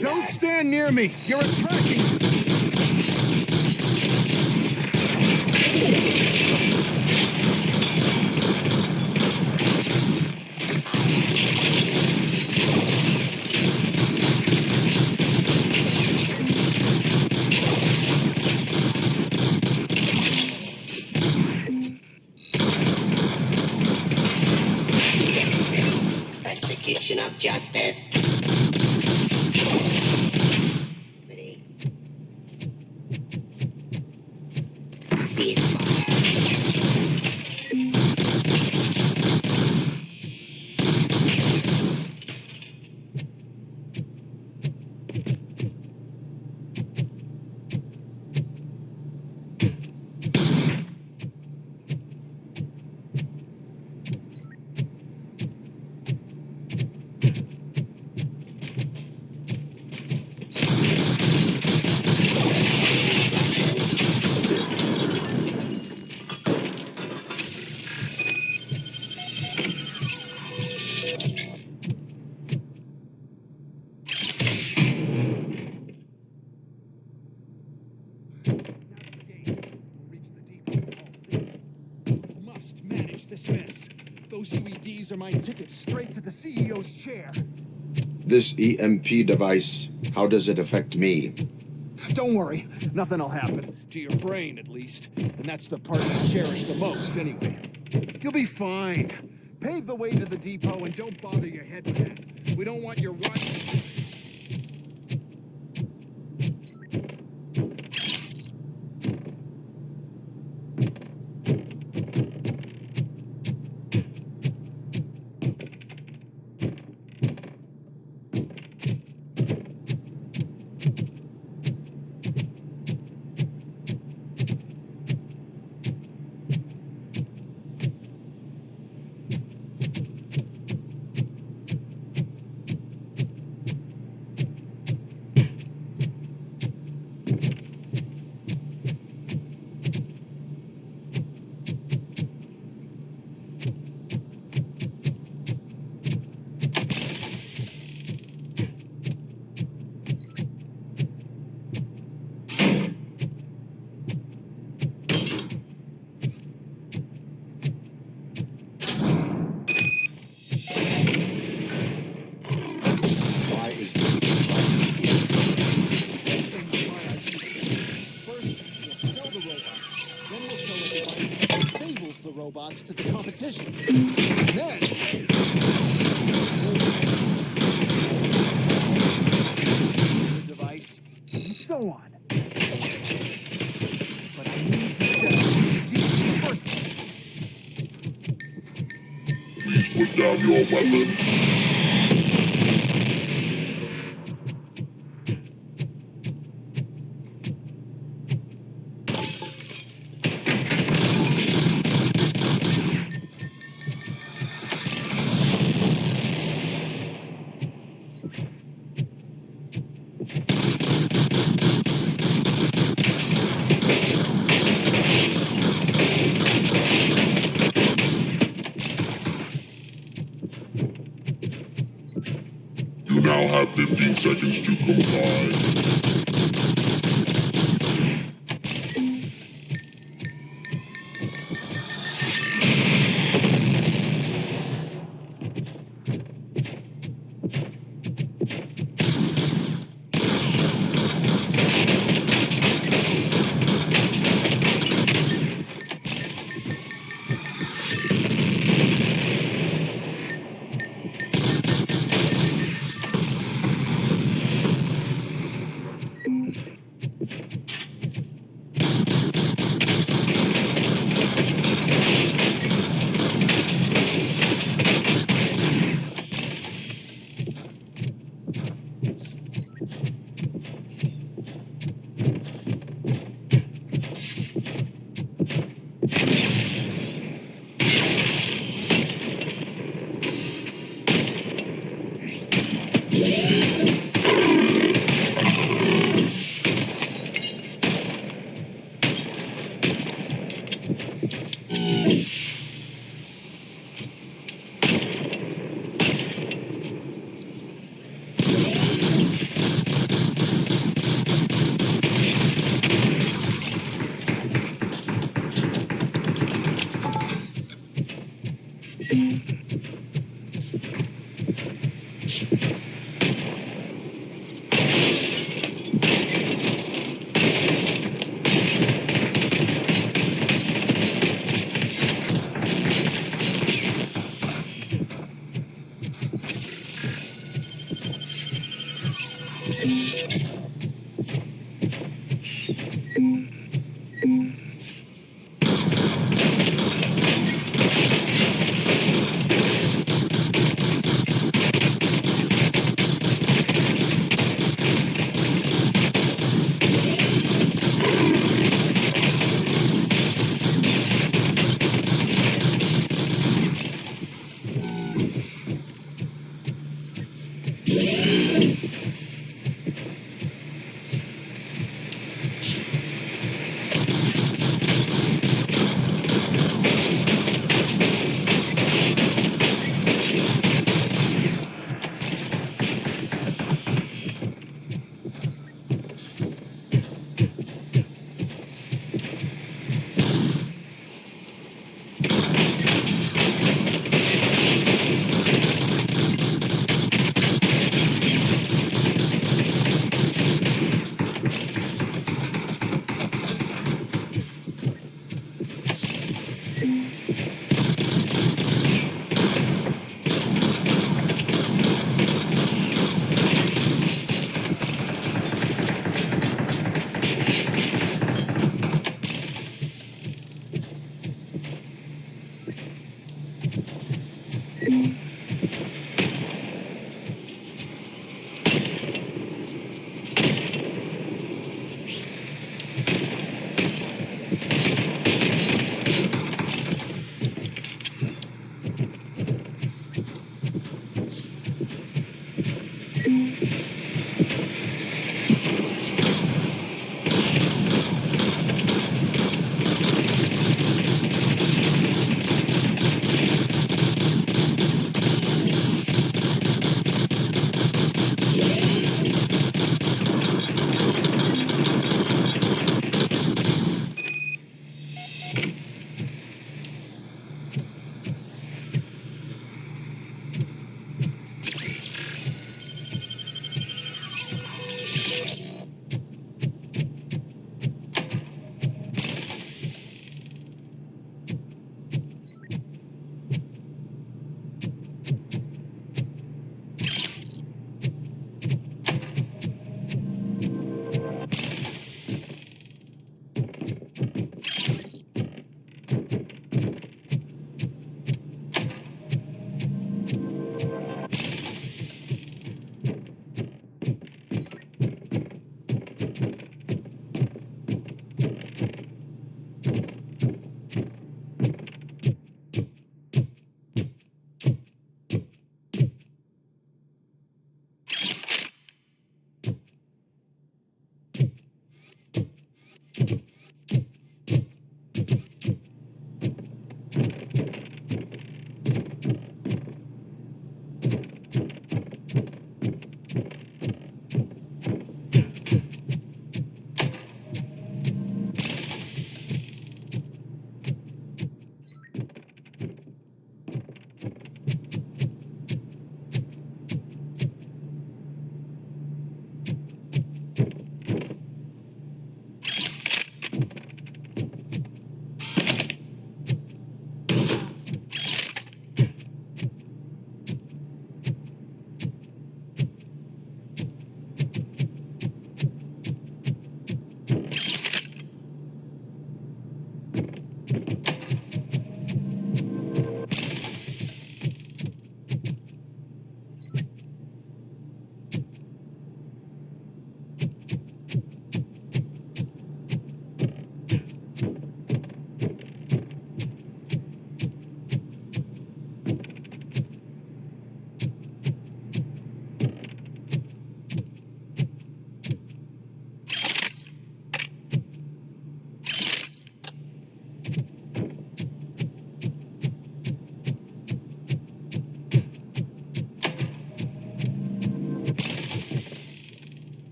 Don't stand near me! You're attracting me! Persecution of justice. Those UEDs are my ticket straight to the CEO's chair. This EMP device, how does it affect me? Don't worry, nothing'll happen. To your brain, at least. And that's the part I cherish the most, anyway. You'll be fine. Pave the way to the depot and don't bother your head with that. We don't want your watch. Robots to the competition. Then the device, and so on. But I need to set up UEDs in the first place. Please put down your weapon. You now have 15 seconds to comply.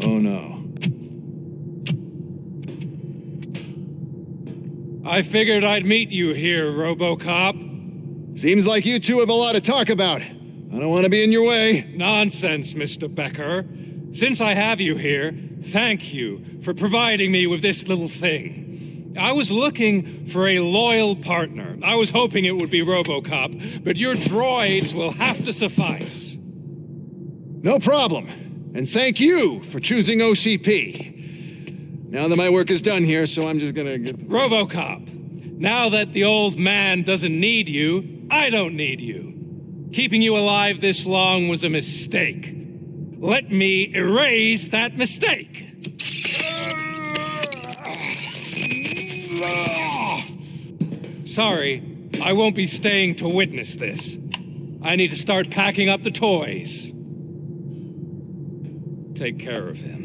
Oh no. I figured I'd meet you here, Robocop. Seems like you two have a lot to talk about. I don't want to be in your way. Nonsense, Mr. Becker. Since I have you here, thank you for providing me with this little thing. I was looking for a loyal partner. I was hoping it would be Robocop, but your droids will have to suffice. No problem. And thank you for choosing OCP. Now that my work is done here, so I'm just gonna get... Robocop, now that the old man doesn't need you, I don't need you. Keeping you alive this long was a mistake. Let me erase that mistake. Sorry, I won't be staying to witness this. I need to start packing up the toys. Take care of him.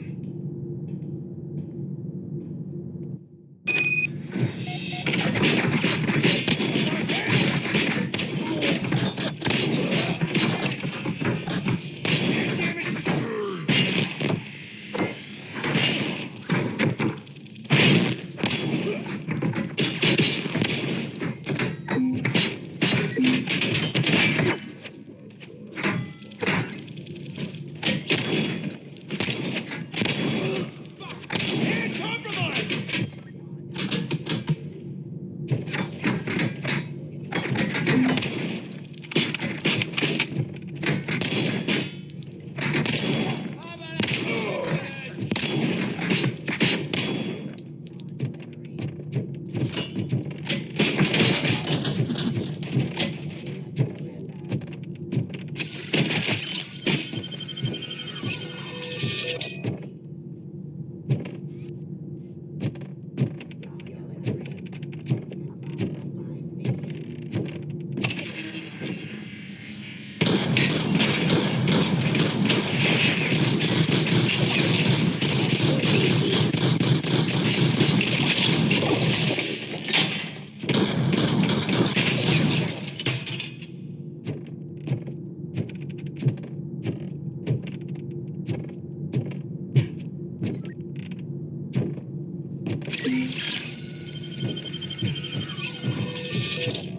Alex?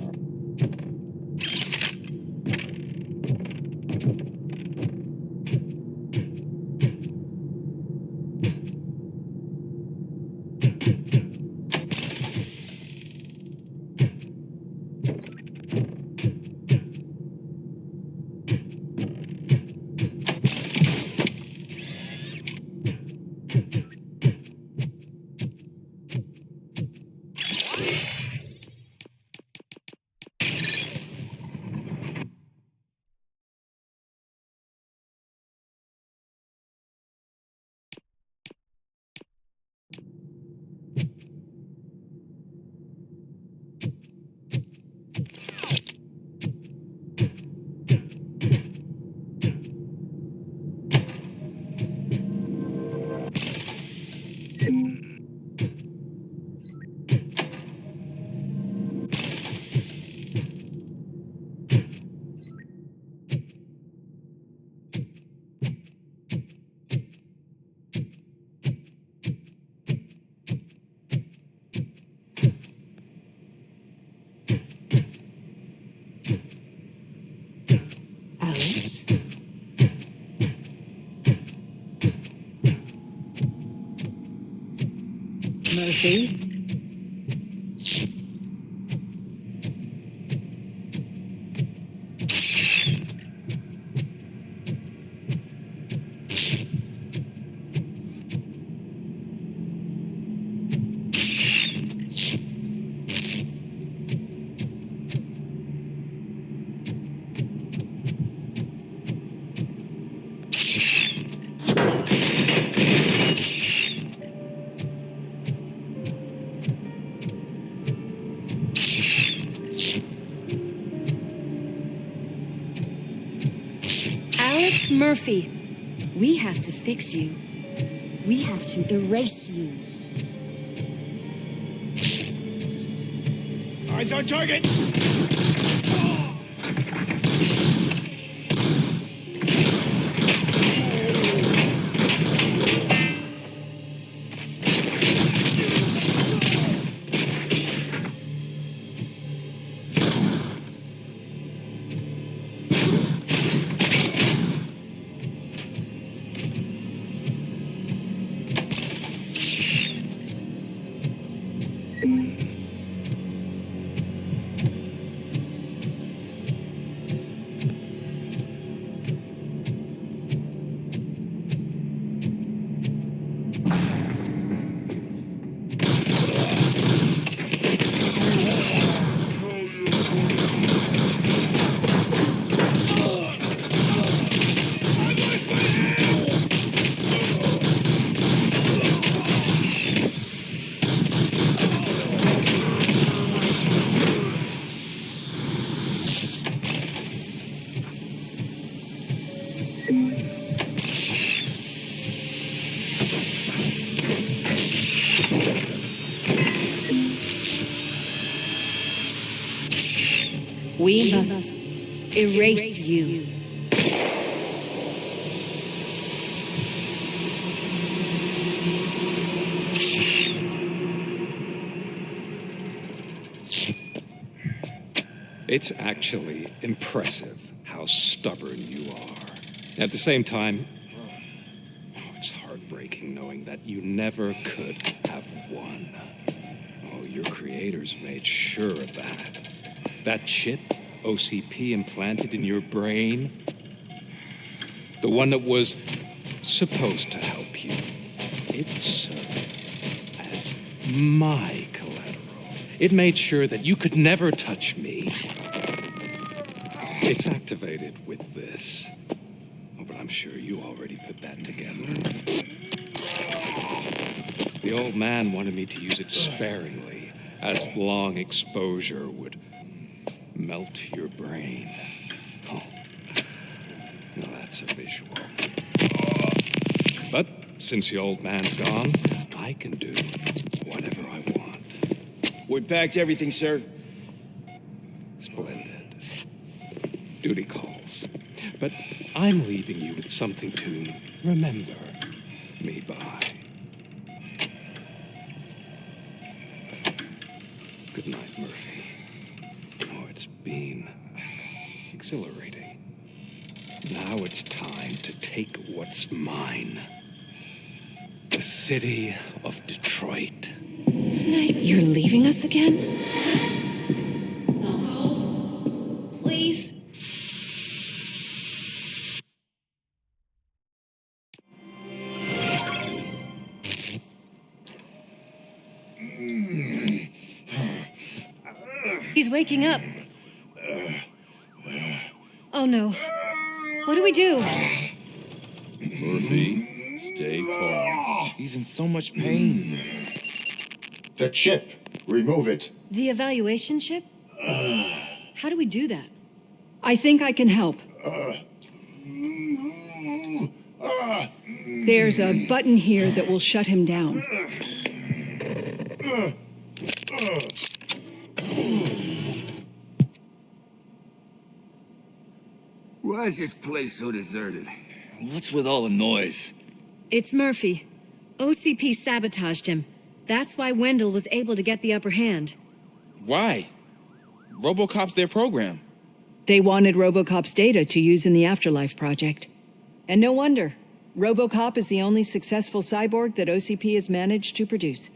Murphy? Murphy, we have to fix you. We have to erase you. Eyes on target! We must erase you. It's actually impressive how stubborn you are. At the same time, it's heartbreaking knowing that you never could have won. Oh, your creators made sure of that. That chip OCP implanted in your brain, the one that was supposed to help you, it served as my collateral. It made sure that you could never touch me. It's activated with this. Oh, but I'm sure you already put that together. The old man wanted me to use it sparingly, as long exposure would melt your brain. Oh, now that's a visual. But since the old man's gone, I can do whatever I want. We packed everything, sir. Splendid. Duty calls. But I'm leaving you with something to remember me by. Good night, Murphy. exhilarating. Now it's time to take what's mine. The city of Detroit. You're leaving us again? Don't go. Please. He's waking up. Oh no. What do we do? Murphy, stay calm. He's in so much pain. The chip. Remove it. The evaluation chip? How do we do that? I think I can help. There's a button here that will shut him down. Why is this place so deserted? What's with all the noise? It's Murphy. OCP sabotaged him. That's why Wendell was able to get the upper hand. Why? Robocop's their program. They wanted Robocop's data to use in the Afterlife project. And no wonder. Robocop is the only successful cyborg that OCP has managed to produce.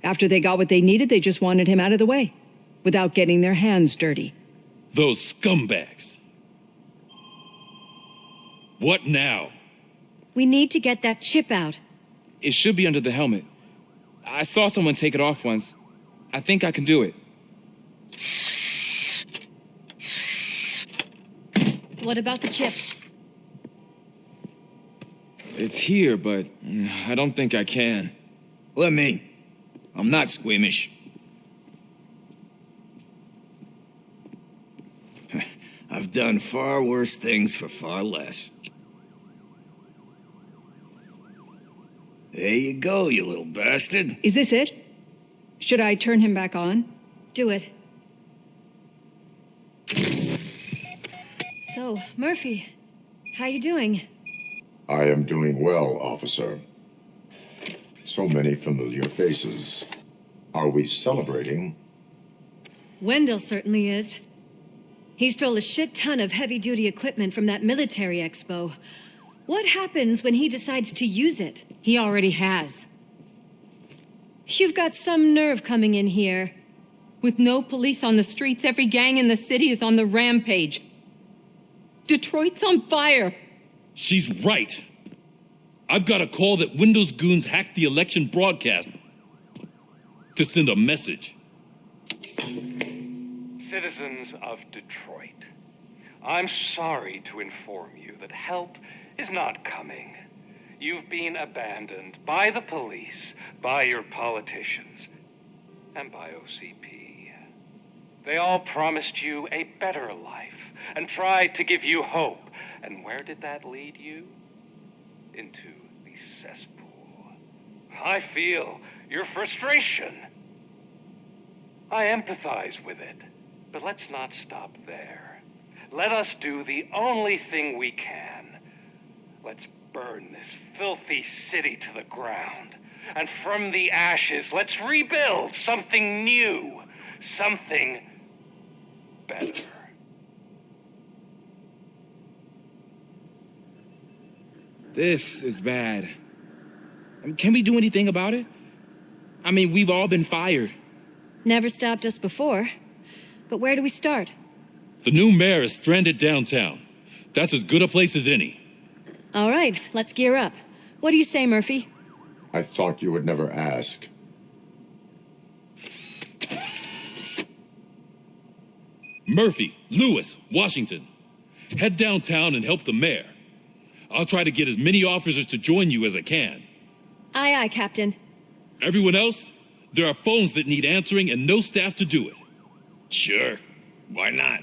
After they got what they needed, they just wanted him out of the way, without getting their hands dirty. Those scumbags. What now? We need to get that chip out. It should be under the helmet. I saw someone take it off once. I think I can do it. What about the chip? It's here, but I don't think I can. Let me. I'm not squeamish. I've done far worse things for far less. There you go, you little bastard. Is this it? Should I turn him back on? Do it. So, Murphy, how you doing? I am doing well, officer. So many familiar faces. Are we celebrating? Wendell certainly is. He stole a shit ton of heavy-duty equipment from that military expo. What happens when he decides to use it? He already has. You've got some nerve coming in here. With no police on the streets, every gang in the city is on the rampage. Detroit's on fire. She's right. I've got a call that Windows goons hacked the election broadcast to send a message. Citizens of Detroit, I'm sorry to inform you that help is not coming. You've been abandoned by the police, by your politicians, and by OCP. They all promised you a better life and tried to give you hope. And where did that lead you? Into the cesspool. I feel your frustration. I empathize with it, but let's not stop there. Let us do the only thing we can. Let's burn this filthy city to the ground. And from the ashes, let's rebuild something new, something better. This is bad. Can we do anything about it? I mean, we've all been fired. Never stopped us before. But where do we start? The new mayor is stranded downtown. That's as good a place as any. All right, let's gear up. What do you say, Murphy? I thought you would never ask. Murphy, Lewis, Washington. Head downtown and help the mayor. I'll try to get as many officers to join you as I can. Aye, aye, Captain. Everyone else? There are phones that need answering and no staff to do it. Sure. Why not?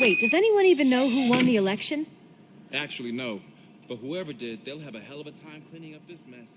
Wait, does anyone even know who won the election? Actually, no. But whoever did, they'll have a hell of a time cleaning up this mess.